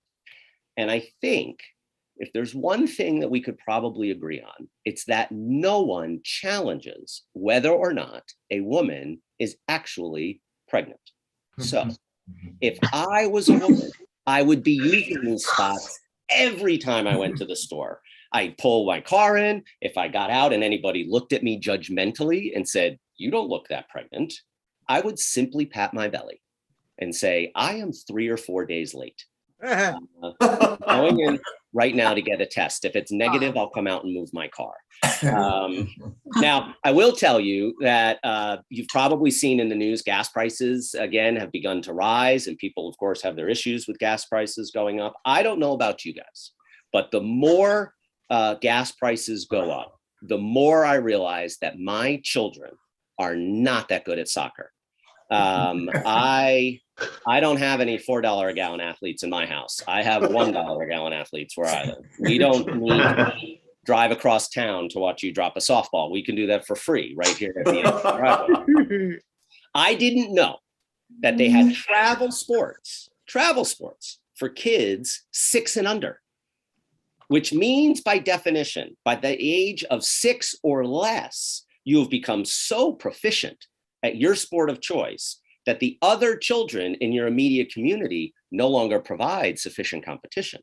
And I think if there's one thing that we could probably agree on, it's that no one challenges whether or not a woman is actually pregnant. So if I was a woman, I would be using these spots every time I went to the store. I'd pull my car in. If I got out and anybody looked at me judgmentally and said, "You don't look that pregnant," I would simply pat my belly and say, "I am 3 or 4 days late. Going in right now to get a test. If it's negative, I'll come out and move my car." Now, I will tell you that you've probably seen in the news, gas prices, again, have begun to rise. And people, of course, have their issues with gas prices going up. I don't know about you guys, but the more gas prices go up, the more I realize that my children are not that good at soccer. I don't have any $4 a gallon athletes in my house. I have $1 a gallon athletes where I live. We don't need to drive across town to watch you drop a softball. We can do that for free right here at the end of the driveway. I didn't know that they had travel sports for kids 6 and under, which means by definition, by the age of 6 or less, you have become so proficient at your sport of choice that the other children in your immediate community no longer provide sufficient competition.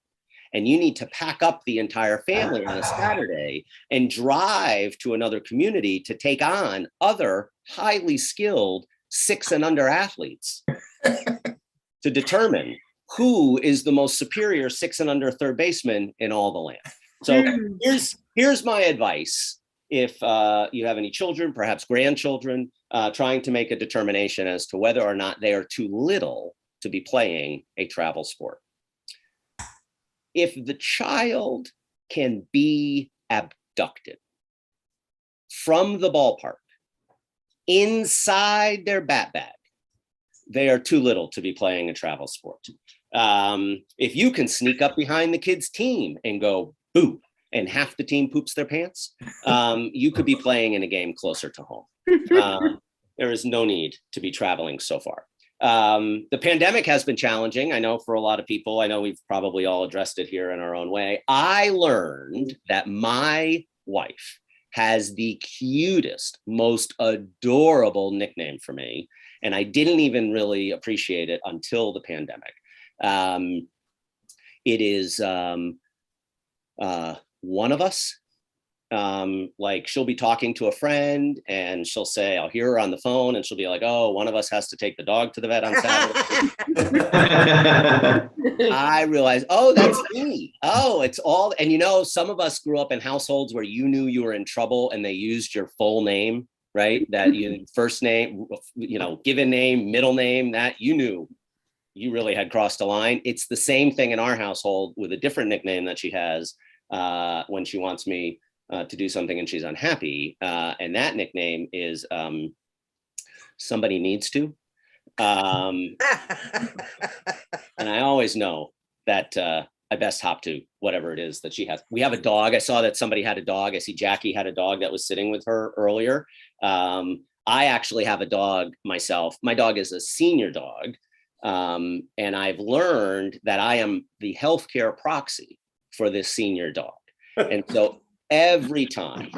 And you need to pack up the entire family on a Saturday and drive to another community to take on other highly skilled 6 and under athletes to determine who is the most superior 6 and under third baseman in all the land. So here's my advice. If you have any children, perhaps grandchildren, trying to make a determination as to whether or not they are too little to be playing a travel sport. If the child can be abducted from the ballpark inside their bat bag, they are too little to be playing a travel sport. If you can sneak up behind the kid's team and go, boo, and half the team poops their pants, you could be playing in a game closer to home. There is no need to be traveling so far. The pandemic has been challenging, I know, for a lot of people. I know we've probably all addressed it here in our own way. I learned that my wife has the cutest, most adorable nickname for me, and I didn't even really appreciate it until the pandemic. It is one of us. Like she'll be talking to a friend and she'll say, I'll hear her on the phone and she'll be like, "Oh, one of us has to take the dog to the vet on Saturday." I realized, oh, that's me. Oh, it's all. And you know, some of us grew up in households where you knew you were in trouble and they used your full name, right? That you first name, you know, given name, middle name, that you knew you really had crossed a line. It's the same thing in our household with a different nickname that she has when she wants me to do something and she's unhappy. And that nickname is somebody needs to. And I always know that I best hop to whatever it is that she has. We have a dog. I saw that somebody had a dog. I see Jackie had a dog that was sitting with her earlier. I actually have a dog myself. My dog is a senior dog. And I've learned that I am the healthcare proxy for this senior dog. And so every time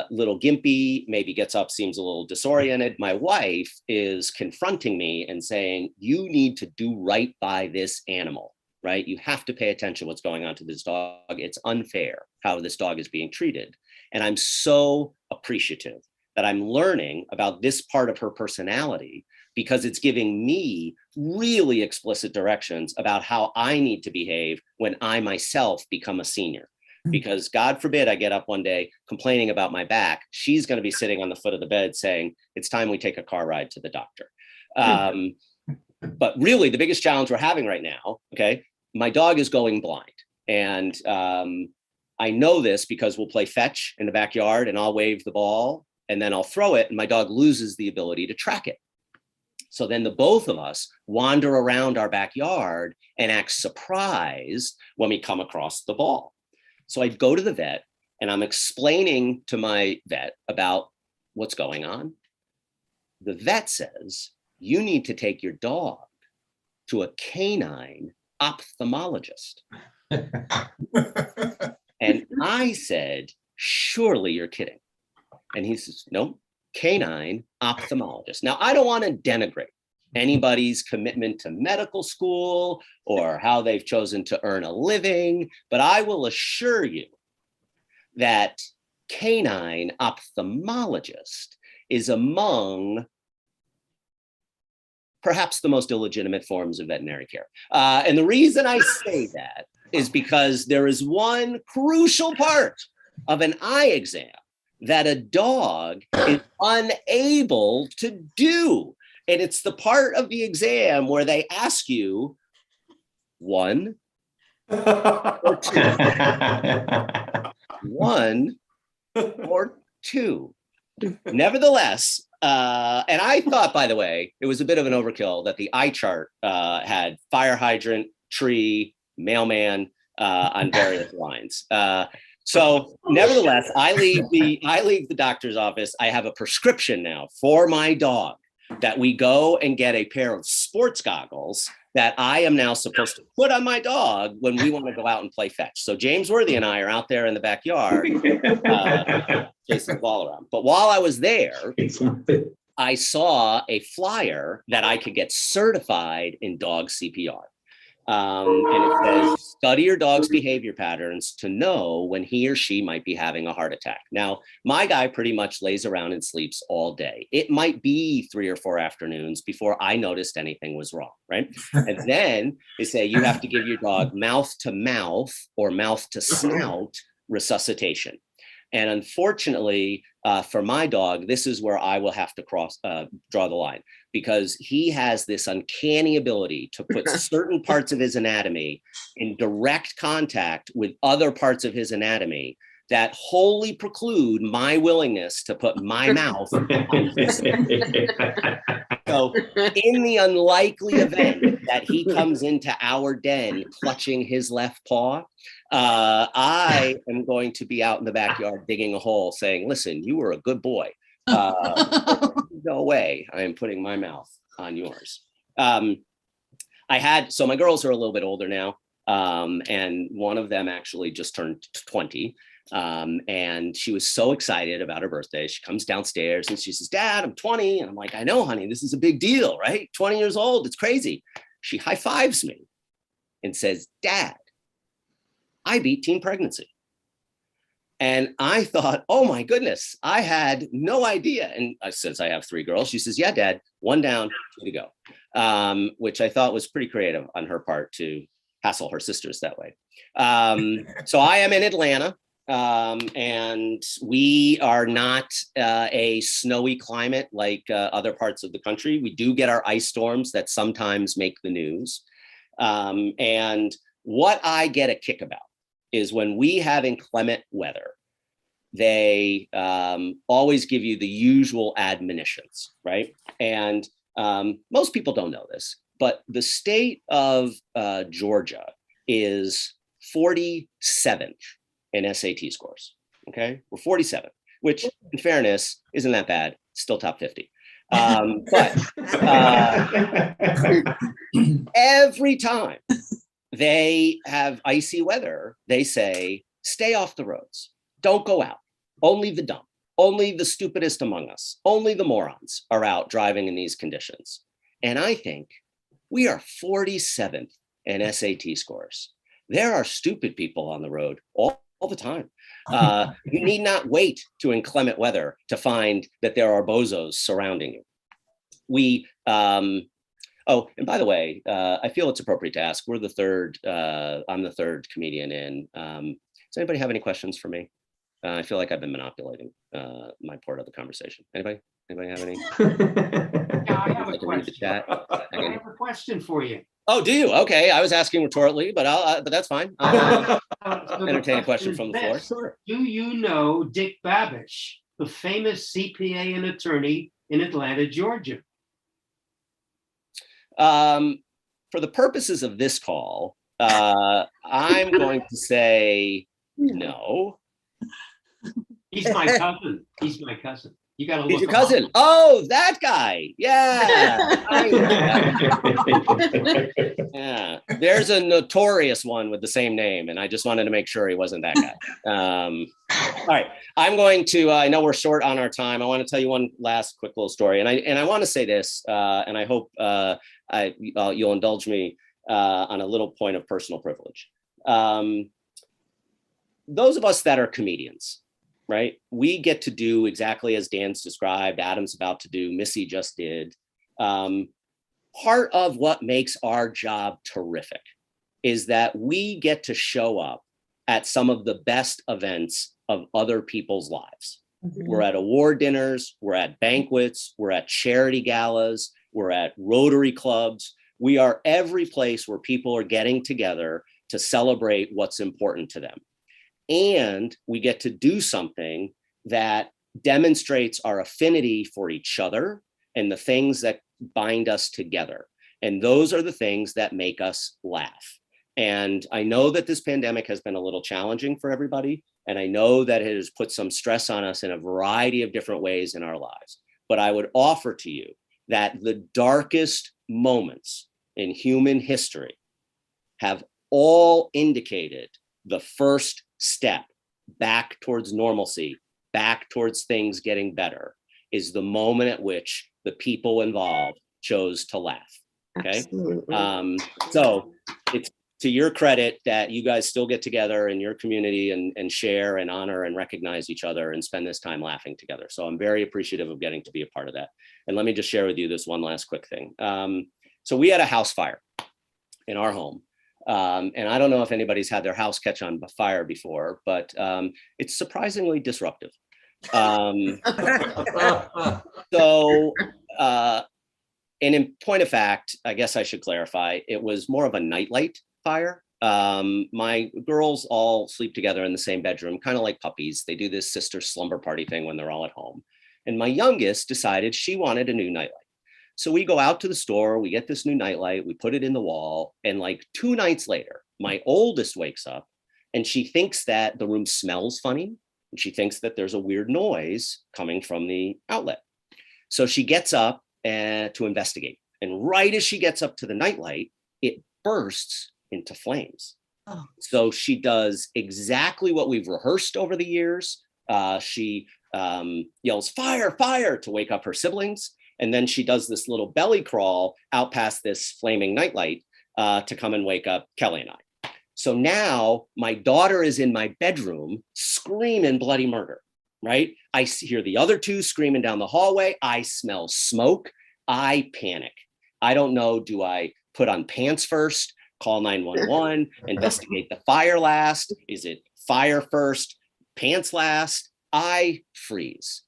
little Gimpy maybe gets up, seems a little disoriented, my wife is confronting me and saying, you need to do right by this animal, right? You have to pay attention to what's going on to this dog. It's unfair how this dog is being treated. And I'm so appreciative that I'm learning about this part of her personality, because it's giving me really explicit directions about how I need to behave when I myself become a senior. Because God forbid I get up one day complaining about my back, she's going to be sitting on the foot of the bed saying, it's time we take a car ride to the doctor. But really the biggest challenge we're having right now, okay, my dog is going blind. And I know this because we'll play fetch in the backyard and I'll wave the ball and then I'll throw it and my dog loses the ability to track it. So then the both of us wander around our backyard and act surprised when we come across the ball. So I go to the vet and I'm explaining to my vet about what's going on. The vet says, you need to take your dog to a canine ophthalmologist. And I said, surely you're kidding. And he says, no, canine ophthalmologist. Now, I don't want to denigrate anybody's commitment to medical school or how they've chosen to earn a living, but I will assure you that canine ophthalmologist is among perhaps the most illegitimate forms of veterinary care. And the reason I say that is because there is one crucial part of an eye exam that a dog is unable to do. And it's the part of the exam where they ask you one or two. One or two. Nevertheless, and I thought, by the way, it was a bit of an overkill that the eye chart had fire hydrant, tree, mailman on various lines. So nevertheless, I leave the doctor's office. I have a prescription now for my dog that we go and get a pair of sports goggles that I am now supposed to put on my dog when we want to go out and play fetch. So James Worthy and I are out there in the backyard chasing the ball around. But while I was there, I saw a flyer that I could get certified in dog CPR. And it says, study your dog's behavior patterns to know when he or she might be having a heart attack. Now, my guy pretty much lays around and sleeps all day. It might be 3 or 4 afternoons before I noticed anything was wrong, right? And then they say you have to give your dog mouth to mouth or mouth to snout resuscitation. And unfortunately, for my dog, this is where I will have to draw the line, because he has this uncanny ability to put certain parts of his anatomy in direct contact with other parts of his anatomy that wholly preclude my willingness to put my mouth on his. So in the unlikely event that he comes into our den clutching his left paw, I am going to be out in the backyard digging a hole saying, listen, you were a good boy. No way I am putting my mouth on yours. So my girls are a little bit older now. And one of them actually just turned 20. And she was so excited about her birthday. She comes downstairs and she says, Dad, I'm 20. And I'm like, I know, honey, this is a big deal, right? 20 years old. It's crazy. She high fives me and says, Dad, I beat teen pregnancy. And I thought, oh my goodness, I had no idea. And since I have 3 girls, she says, yeah, Dad, 1 down, 2 to go. Which I thought was pretty creative on her part to hassle her sisters that way. So I am in Atlanta. And we are not a snowy climate like other parts of the country. We do get our ice storms that sometimes make the news. And what I get a kick about is when we have inclement weather, they always give you the usual admonitions, right? And most people don't know this, but the state of Georgia is 47th in SAT scores, okay? We're 47th, which in fairness, isn't that bad, still top 50. But every time they have icy weather, they say, stay off the roads. Don't go out. Only the dumb, only the stupidest among us, only the morons are out driving in these conditions. And I think we are 47th in SAT scores. There are stupid people on the road all the time. You need not wait to inclement weather to find that there are bozos surrounding you. Oh, and by the way, I feel it's appropriate to ask, I'm the third comedian in. Does anybody have any questions for me? I feel like I've been manipulating my part of the conversation. Anybody have any? Yeah, I have a I can read the question. chat. I have a question for you. Oh, do you? Okay, I was asking rhetorically, but that's fine. I'll So the entertain a question is from the floor. this. Sure. Do you know Dick Babish, the famous CPA and attorney in Atlanta, Georgia? For the purposes of this call, I'm going to say no. He's my cousin. He's my cousin. You got to look. He's your him up. cousin. Oh, that guy. Yeah. I know that. Yeah. There's a notorious one with the same name, and I just wanted to make sure he wasn't that guy. All right. I'm going to, I know we're short on our time. I want to tell you one last quick little story. And I want to say this, and I hope you'll indulge me on a little point of personal privilege. Those of us that are comedians, right? We get to do exactly as Dan's described, Adam's about to do, Missy just did. Part of what makes our job terrific is that we get to show up at some of the best events of other people's lives. We're at award dinners, we're at banquets, we're at charity galas, we're at Rotary clubs. We are every place where people are getting together to celebrate what's important to them. And we get to do something that demonstrates our affinity for each other and the things that bind us together. And those are the things that make us laugh. And I know that this pandemic has been a little challenging for everybody. And I know that it has put some stress on us in a variety of different ways in our lives. But I would offer to you that the darkest moments in human history have all indicated the first step back towards normalcy, back towards things getting better, is the moment at which the people involved chose to laugh. Okay. Absolutely. So it's to your credit that you guys still get together in your community and share and honor and recognize each other and spend this time laughing together. So I'm very appreciative of getting to be a part of that. And let me just share with you this one last quick thing. So we had a house fire in our home. And I don't know if anybody's had their house catch on fire before, but it's surprisingly disruptive. So, and in point of fact, I guess I should clarify, it was more of a nightlight fire. My girls all sleep together in the same bedroom, kind of like puppies. They do this sister slumber party thing when they're all at home. And my youngest decided she wanted a new nightlight. So we go out to the store, we get this new nightlight, we put it in the wall, and like 2 nights later, my oldest wakes up and she thinks that the room smells funny, and she thinks that there's a weird noise coming from the outlet. So she gets up to investigate. And right as she gets up to the nightlight, it bursts into flames. Oh. So she does exactly what we've rehearsed over the years. She yells, "Fire, fire," to wake up her siblings. And then she does this little belly crawl out past this flaming nightlight to come and wake up Kelly and I. So now my daughter is in my bedroom screaming bloody murder, right? I hear the other two screaming down the hallway. I smell smoke. I panic. I don't know, do I put on pants first, call 911, investigate the fire last? Is it fire first, pants last? I freeze.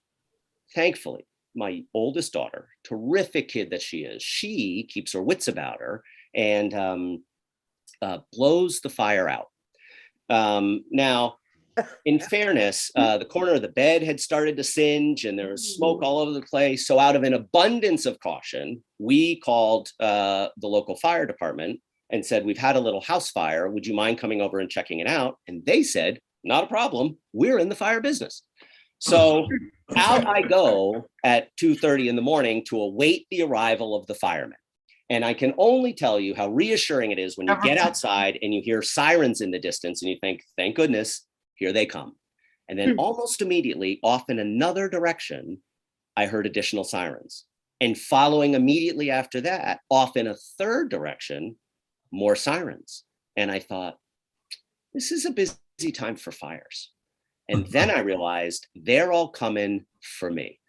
Thankfully, my oldest daughter, terrific kid that she keeps her wits about her and blows the fire out. Now, in fairness, the corner of the bed had started to singe and there was smoke all over the place. So out of an abundance of caution, we called the local fire department and said, "We've had a little house fire. Would you mind coming over and checking it out?" And they said, "Not a problem. We're in the fire business." So out I go at 2:30 in the morning to await the arrival of the firemen. And I can only tell you how reassuring it is when you get outside and you hear sirens in the distance and you think, thank goodness, here they come. And then almost immediately, off in another direction, I heard additional sirens. And following immediately after that, off in a third direction, more sirens. And I thought, this is a busy time for fires. And then I realized they're all coming for me.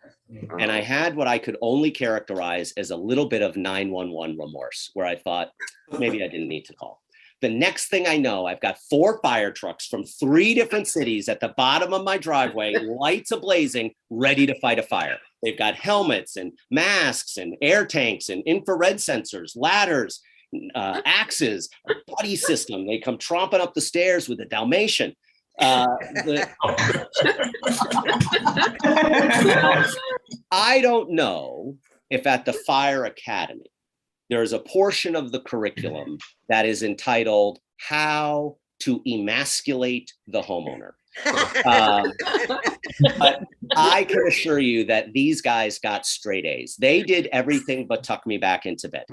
And I had what I could only characterize as a little bit of 911 remorse, where I thought, maybe I didn't need to call. The next thing I know, I've got 4 fire trucks from 3 different cities at the bottom of my driveway, lights ablazing, ready to fight a fire. They've got helmets and masks and air tanks and infrared sensors, ladders, axes, a buddy system. They come tromping up the stairs with a Dalmatian. I don't know if at the fire academy, there is a portion of the curriculum that is entitled How to Emasculate the Homeowner. But I can assure you that these guys got straight A's. They did everything but tuck me back into bed.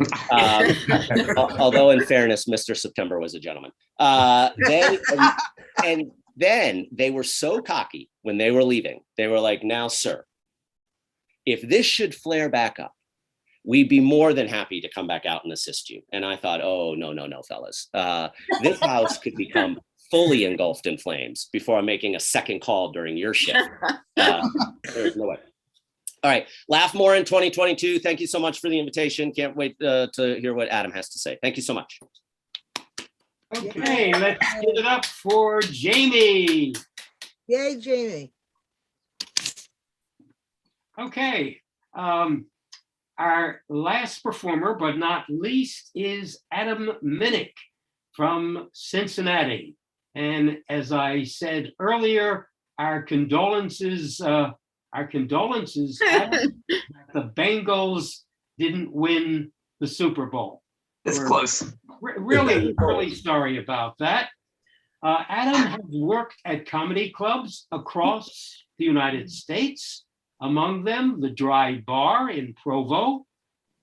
Although in fairness, Mr. September was a gentleman. And then they were so cocky when they were leaving. They were like, now, sir, if this should flare back up, we'd be more than happy to come back out and assist you. And I thought, oh, no, fellas. This house could become fully engulfed in flames before I'm making a second call during your shift. There's no way. All right. Laugh more in 2022. Thank you so much for the invitation. Can't wait to hear what Adam has to say. Thank you so much. Okay, let's give it up for Jamie. Yay, Jamie. Okay. Our last performer, but not least, is Adam Minnick from Cincinnati. And as I said earlier, our condolences, Adam, that the Bengals didn't win the Super Bowl. It's close. Really sorry about that. Adam has worked at comedy clubs across the United States, among them the Dry Bar in Provo,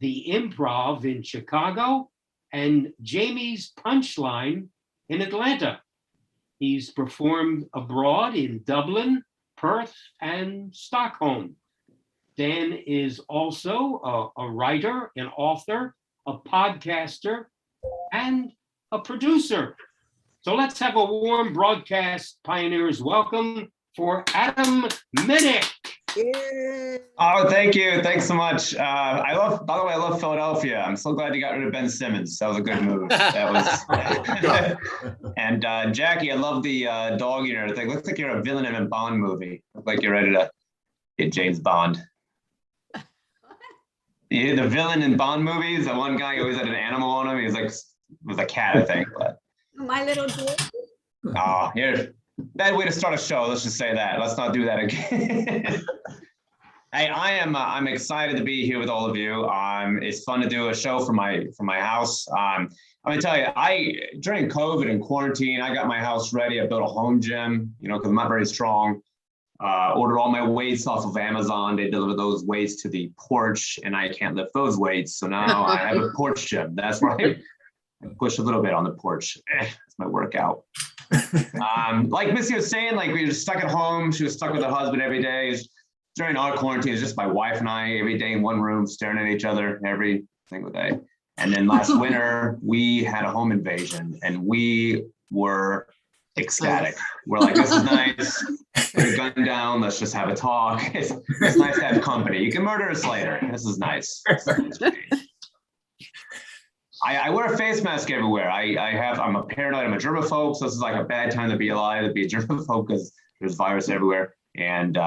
the Improv in Chicago, and Jamie's Punchline in Atlanta. He's performed abroad in Dublin, Perth, and Stockholm. Dan is also a writer, an author, a podcaster, and a producer. So let's have a warm broadcast pioneers welcome for Adam Minnick. Yeah. Oh, thank you. Thanks so much. By the way, I love Philadelphia. I'm so glad you got rid of Ben Simmons. That was a good move. That was. And Jackie, I love the dog eater thing. Looks like you're a villain in a Bond movie. Looks like you're ready to get James Bond. The villain in Bond movies, the one guy who always had an animal on him. He was like, with a cat, I think. But My little dear. oh, here's bad way to start a show. Let's just say that. Let's not do that again. Hey, I'm excited to be here with all of you. It's fun to do a show from my house. I'm gonna tell you, during COVID and quarantine, I got my house ready. I built a home gym, because I'm not very strong. Ordered all my weights off of Amazon. They deliver those weights to the porch, and I can't lift those weights. So now I have a porch gym. That's where I push a little bit on the porch. It's my workout. Like Missy was saying, like we were just stuck at home. She was stuck with her husband every day. During our quarantine, it's just my wife and I every day in one room staring at each other every single day. And then last winter, we had a home invasion and we were ecstatic. We're like, this is nice. Put a gun down. Let's just have a talk. It's nice to have company. You can murder us later. This is nice. I wear a face mask everywhere. I'm a paranoid. I'm a germaphobe. So this is like a bad time to be alive, to be a germaphobe because there's virus everywhere. And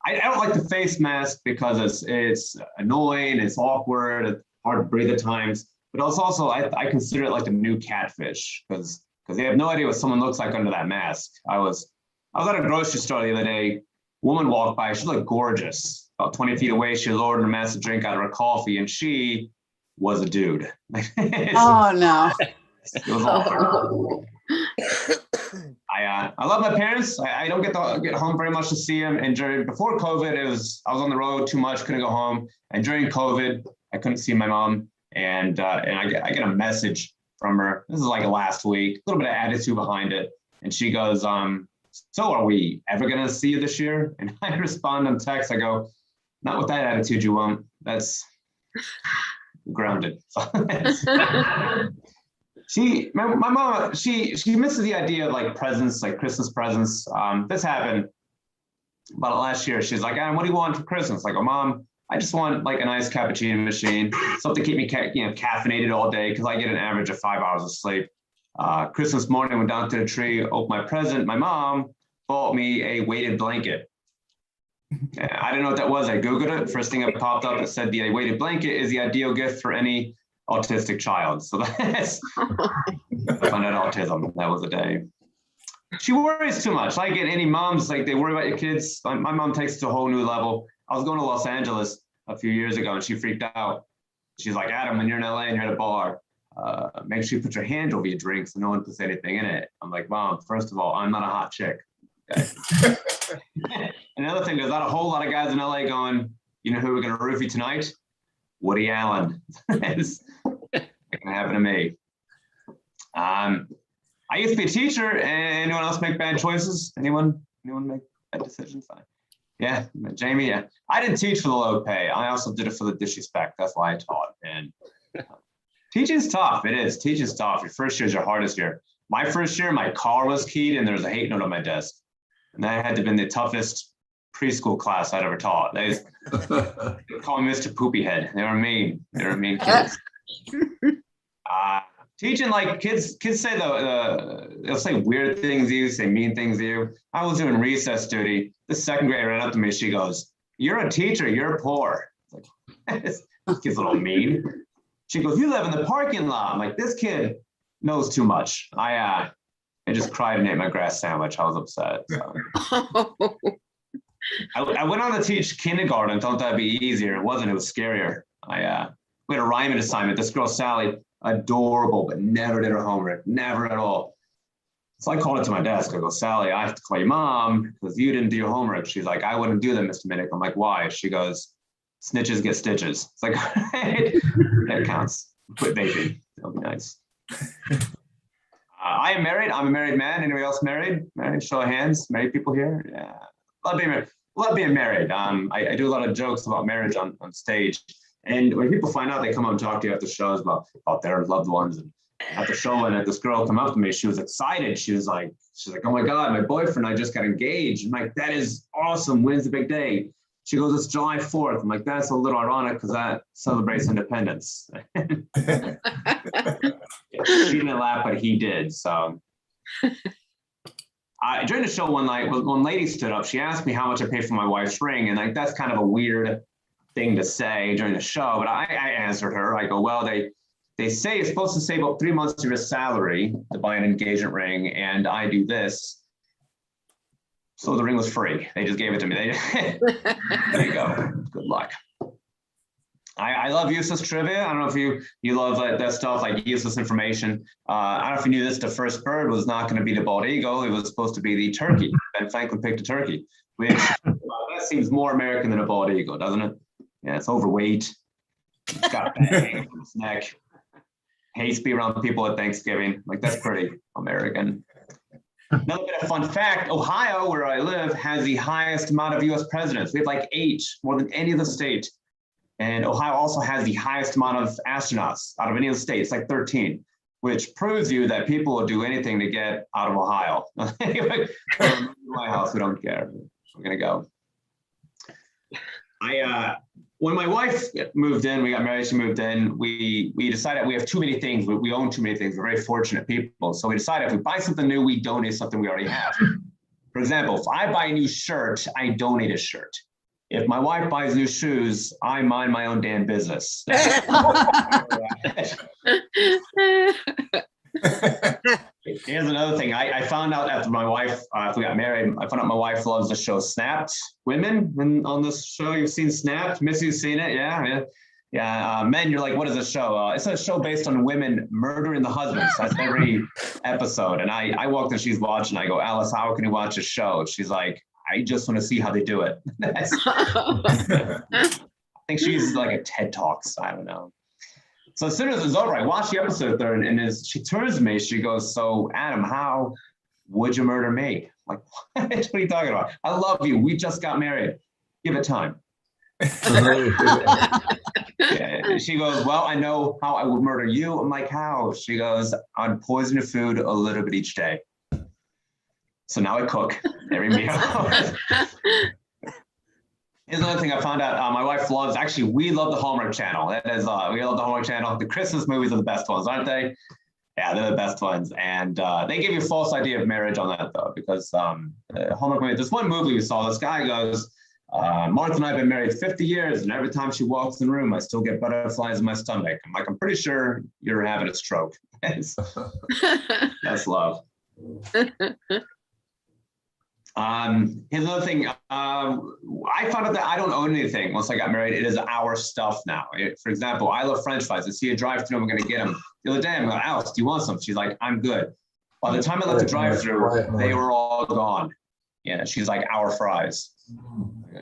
I don't like the face mask because it's annoying, it's awkward, it's hard to breathe at times. But it's also I consider it like the new catfish because they have no idea what someone looks like under that mask. I was at a grocery store the other day. Woman walked by. She looked gorgeous. About 20 feet away, she lowered her mask to drink out of her coffee, and she was a dude. Oh no! It was awful. I love my parents. I don't get home very much to see them. And before COVID, I was on the road too much, couldn't go home. And during COVID, I couldn't see my mom. And I get a message from her. This is like last week, a little bit of attitude behind it. And she goes, so are we ever going to see you this year? And I respond on text. I go, not with that attitude, you won't. That's grounded. My mom, she misses the idea of like presents, like Christmas presents. This happened about last year. She's like, what do you want for Christmas? Like, oh, Mom, I just want like a nice cappuccino machine, something to keep me caffeinated all day, because I get an average of 5 hours of sleep. Christmas morning, went down to the tree, opened my present. My mom bought me a weighted blanket. I didn't know what that was. I Googled it. First thing that popped up, it said the weighted blanket is the ideal gift for any autistic child. So that's I found out autism. That was the day. She worries too much. Like any moms, like they worry about your kids. My mom takes it to a whole new level. I was going to Los Angeles a few years ago and she freaked out. She's like, Adam, when you're in LA and you're at a bar, make sure you put your hand over your drink so no one puts anything in it. I'm like, Mom, first of all, I'm not a hot chick. Okay. Another thing, there's not a whole lot of guys in LA going, you know who we're going to roofie tonight? Woody Allen. It's going to happen to me. I used to be a teacher. Anyone else make bad choices? Anyone make bad decisions? Yeah, Jamie, yeah. I didn't teach for the low pay. I also did it for the disrespect. That's why I taught. And teaching's tough. It is. Teaching's tough. Your first year is your hardest year. My first year, my car was keyed and there was a hate note on my desk. And that had to have been the toughest preschool class I'd ever taught. They call me Mr. Poopy Head. They were mean. They were mean kids. Teaching, like kids say they'll say weird things to you, say mean things to you. I was doing recess duty. This second grader ran up to me. She goes, "You're a teacher. You're poor." Like, this kid's a little mean. She goes, "You live in the parking lot." I'm like, this kid knows too much. I just cried and ate my grass sandwich. I was upset. So. I went on to teach kindergarten. Thought that'd be easier. It wasn't. It was scarier. We had a rhyming assignment. This girl Sally, adorable, but never did her homework. Never at all. So I called her to my desk. I go, "Sally, I have to call your mom because you didn't do your homework." She's like, "I wouldn't do that, Mr. Minnick." I'm like, "Why?" She goes, "Snitches get stitches." It's like, that counts. Quit vaping. That'll be nice. I am married. I'm a married man. Anybody else married? Married? Show of hands. Married people here? Yeah. Love being married. Love being married. I do a lot of jokes about marriage on stage. And when people find out, they come up and talk to you after shows about their loved ones. And at the show, and this girl come up to me, she was excited. She's like, "Oh my God, my boyfriend and I just got engaged." I'm like, "That is awesome. When's the big day?" She goes, "It's July 4th. I'm like, "That's a little ironic because that celebrates independence." She didn't laugh, but he did. So during the show one night, one lady stood up. She asked me how much I paid for my wife's ring. And like, that's kind of a weird thing to say during the show. But I answered her. I go, "Well, they say you're supposed to save up 3 months of your salary to buy an engagement ring. And I do this. So the ring was free. They just gave it to me. There you go. Good luck." I love useless trivia. I don't know if you love that stuff, like useless information. I don't know if you knew this, the first bird was not going to be the bald eagle. It was supposed to be the turkey. Ben Franklin picked a turkey, which that seems more American than a bald eagle, doesn't it? Yeah, it's overweight. It's got a bag hanging from its neck. Hates to be around people at Thanksgiving. Like, that's pretty American. Another bit of fun fact, Ohio, where I live, has the highest amount of US presidents. We have like 8, more than any other state. And Ohio also has the highest amount of astronauts out of any other state. It's like 13, which proves you that people will do anything to get out of Ohio. Anyway, my house, we don't care. We're gonna go. When my wife moved in, we got married, she moved in, we decided we have too many things. We own too many things. We're very fortunate people. So we decided if we buy something new, we donate something we already have. For example, if I buy a new shirt, I donate a shirt. If my wife buys new shoes, I mind my own damn business. Here's another thing. I found out after my wife, after we got married, I found out my wife loves the show Snapped. Women, on this show, you've seen Snapped? Missy's seen it, yeah. Men, you're like, what is this show? It's a show based on women murdering the husbands. That's every episode. And I walked in, she's watching. I go, "Alice, how can you watch a show?" She's like, "I just want to see how they do it." I think she's like a TED Talks. I don't know. So as soon as it's over, I watched the episode there, and as she turns to me, she goes, "So Adam, how would you murder me?" I'm like, what are you talking about? I love you. We just got married. Give it time. Yeah, she goes, "Well, I know how I would murder you." I'm like, "How?" She goes, "I'd poison your food a little bit each day." So now I cook every meal. Here's another thing I found out. My wife loves, actually, we love the Hallmark Channel. That is, we love the Hallmark Channel. The Christmas movies are the best ones, aren't they? Yeah, they're the best ones. And they give you a false idea of marriage on that, though, because Hallmark movie, there's one movie we saw, this guy goes, "Martha and I have been married 50 years, and every time she walks in the room, I still get butterflies in my stomach." I'm like, "I'm pretty sure you're having a stroke." That's love. Here's another thing. I found out that I don't own anything once I got married. It is our stuff now. For example, I love French fries. I see a drive-thru, I'm going to get them. The other day, I'm like, "Alice, do you want some?" She's like, "I'm good." By the time I left the drive-thru, they were all gone. Yeah, she's like, "Our fries."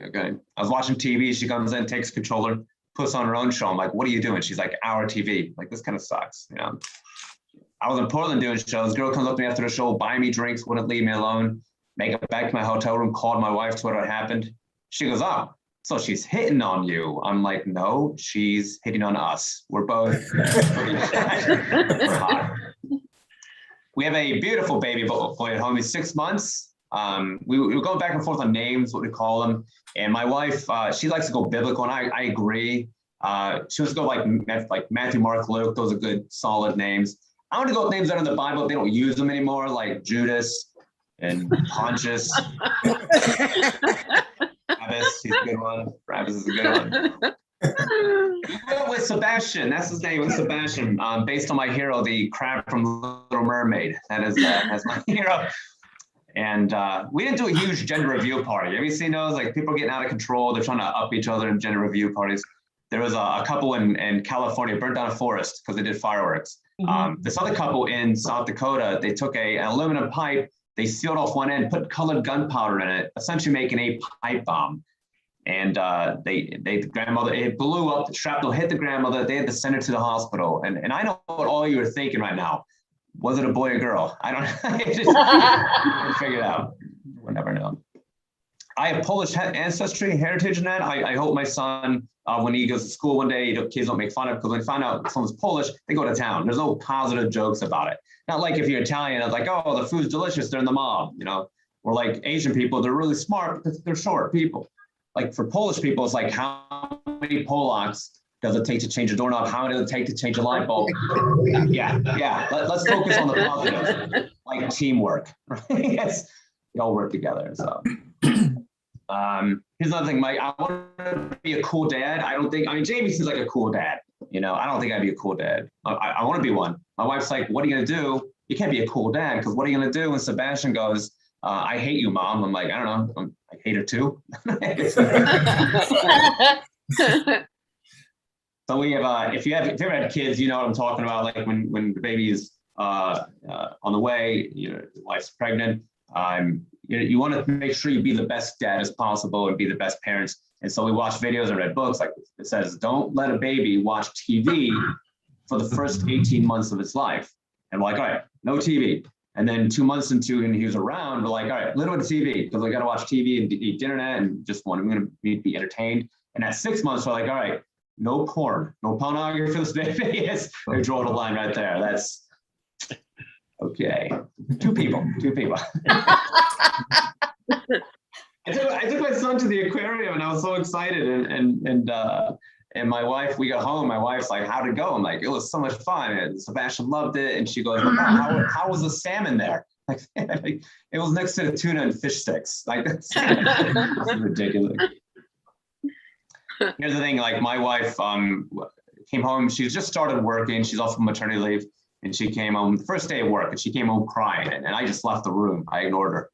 Okay. I was watching TV. She comes in, takes a controller, puts on her own show. I'm like, "What are you doing?" She's like, "Our TV." Like, this kind of sucks. You know. I was in Portland doing shows. Girl comes up to me after the show, buy me drinks, wouldn't leave me alone. Make it back to my hotel room, called my wife, told her what happened. She goes, "Oh, so she's hitting on you." I'm like, "No, she's hitting on us. We're both pretty hot." We have a beautiful baby boy at home. He's 6 months. We were going back and forth on names, what we call them. And my wife, she likes to go biblical, and I agree. She wants to go like Matthew, Mark, Luke. Those are good, solid names. I want to go with names that are in the Bible. They don't use them anymore, like Judas and Pontius. Travis, he's a good one. Travis is a good one. We went with Sebastian. That's his name, was Sebastian, based on my hero, the crab from Little Mermaid. That's my hero. And we didn't do a huge gender reveal party. Have you seen those? Like, people getting out of control. They're trying to up each other in gender reveal parties. There was a couple in California burned down a forest because they did fireworks. This other couple in South Dakota, they took an aluminum pipe, they sealed off one end, put colored gunpowder in it, essentially making a pipe bomb. And the grandmother, it blew up, the shrapnel hit the grandmother, they had to send her to the hospital. And I know what all you are thinking right now. Was it a boy or girl? I don't know. Just figure it out. We'll never know. I have Polish ancestry, heritage in that. I hope my son, when he goes to school one day, kids don't make fun of him, because when they find out someone's Polish, they go to town. There's no positive jokes about it. Not like if you're Italian, it's like, "Oh, the food's delicious, they're in the mob," you know. Or like Asian people, they're really smart because they're short people. Like for Polish people, it's like, how many Polacks does it take to change a doorknob? How many does it take to change a light bulb? Yeah. Let's focus on the positive, like teamwork, right? Yes, we all work together. So here's another thing, Mike. I want to be a cool dad. Jamie seems like a cool dad. You know, I don't think I'd be a cool dad. I want to be one. My wife's like, "What are you going to do? You can't be a cool dad, because what are you going to do?" And Sebastian goes, "I hate you, Mom." I'm like, "I don't know. I hate her too." So we have, if you ever had kids, you know what I'm talking about. Like when the baby's on the way, your wife's pregnant. You want to make sure you be the best dad as possible and be the best parents. And so we watch videos and read books. Like it says, don't let a baby watch TV for the first 18 months of its life. And we're like, all right, no TV. And then 2 months into, and he was around, we're like, all right, little bit of TV, because we got to watch TV and eat internet and just want to be entertained. And at 6 months, we're like, all right, no porn, no pornography for this baby. Yes, we draw the line right there. That's okay. Two people. I took my son to the aquarium, and I was so excited. And my wife, we got home. My wife's like, "How'd it go?" I'm like, "It was so much fun." And Sebastian loved it. And she goes, how was the salmon there? Like, it was next to the tuna and fish sticks. Like, that's ridiculous. Here's the thing, like my wife came home, she's just started working, she's off of maternity leave, and she came home the first day of work, and she came home crying, and I just left the room. I ignored her.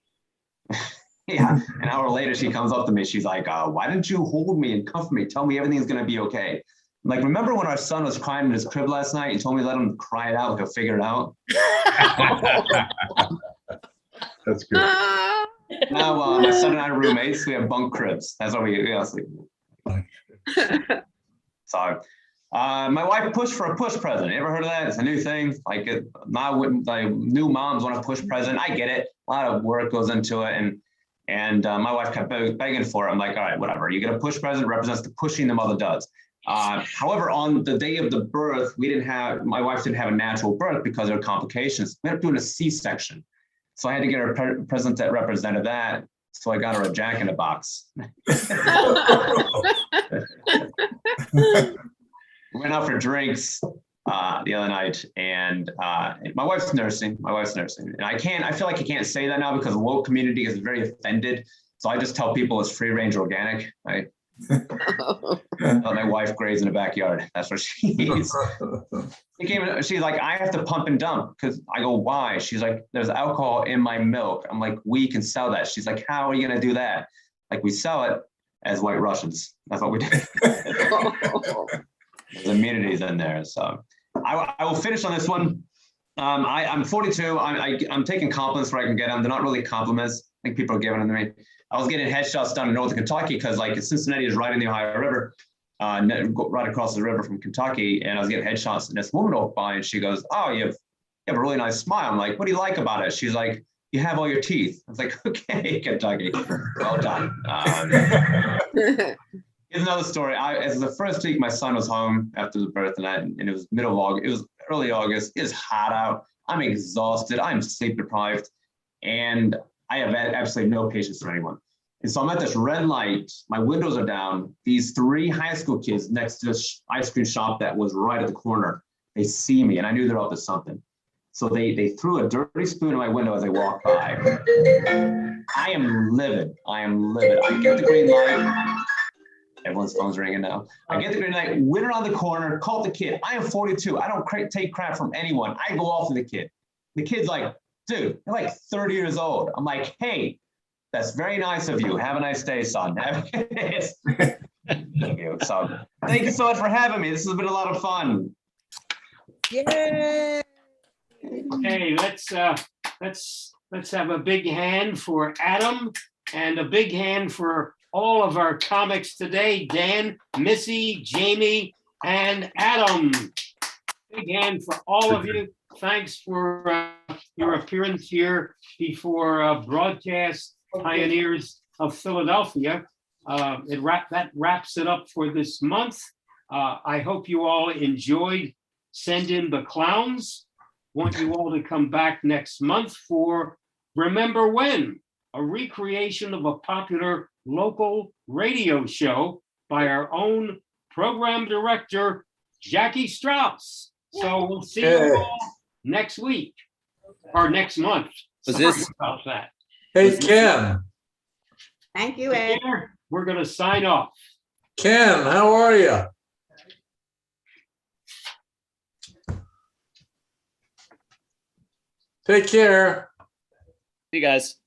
Yeah, an hour later, she comes up to me, she's like, "Why didn't you hold me and comfort me? Tell me everything's gonna be okay." I'm like, "Remember when our son was crying in his crib last night? You told me to let him cry it out, he'll figure it out." That's good. Now, my son and I are roommates, we have bunk cribs. That's what we sleep. So My wife pushed for a push present. You ever heard of that? It's a new thing. Like new moms want to push present. I get it. A lot of work goes into it, and my wife kept begging for it. I'm like, all right, whatever. You get a push present, represents the pushing the mother does. However, on the day of the birth, my wife didn't have a natural birth because of complications. We ended up doing a C-section. So I had to get her a present that represented that. So I got her a Jack in the Box. We went out for drinks the other night, and my wife's nursing. And I feel like I can't say that now because the woke community is very offended. So I just tell people it's free range organic, right? My wife graze in the backyard. That's what she is. She's like, I have to pump and dump because I go, why? She's like, there's alcohol in my milk. I'm like, we can sell that. She's like, how are you going to do that? Like, we sell it as White Russians. That's what we do. There's immunities in there. So I will finish on this one. I'm 42. I'm taking compliments where I can get them. They're not really compliments. I think people are giving them to me. I was getting headshots done in northern Kentucky because like Cincinnati is right in the Ohio River, right across the river from Kentucky. And I was getting headshots, and this woman walked by and she goes, oh, you have a really nice smile. I'm like, what do you like about it? She's like, you have all your teeth. I was like, okay, Kentucky, well done. Here's another story. As the first week, my son was home after the birth, and it was middle of August. It was early August. It's hot out. I'm exhausted. I'm sleep deprived, and I have absolutely no patience for anyone. And so I'm at this red light. My windows are down. These 3 high school kids next to this ice cream shop that was right at the corner, they see me, and I knew they're up to something. So they threw a dirty spoon in my window as they walked by. I am livid. I get the green light. Everyone's phone's ringing now. I get the green light, went around the corner, called the kid. I am 42. I don't take crap from anyone. I go off to the kid. The kid's like, dude, you're like 30 years old. I'm like, hey, that's very nice of you. Have a nice day, son. Thank you. So thank you so much for having me. This has been a lot of fun. Yay! Okay, let's have a big hand for Adam and a big hand for all of our comics today, Dan, Missy, Jamie, and Adam. Big hand for all of you. Thanks for your appearance here before Broadcast Pioneers of Philadelphia. That wraps it up for this month. I hope you all enjoyed Send In the Clowns. Want you all to come back next month for Remember When, a recreation of a popular local radio show by our own program director, Jackie Strauss. So we'll see you all next week or next month. Sorry about that. Hey, Ken. Thank you, Ed. We're going to sign off. Ken, how are you? Take care. See you guys.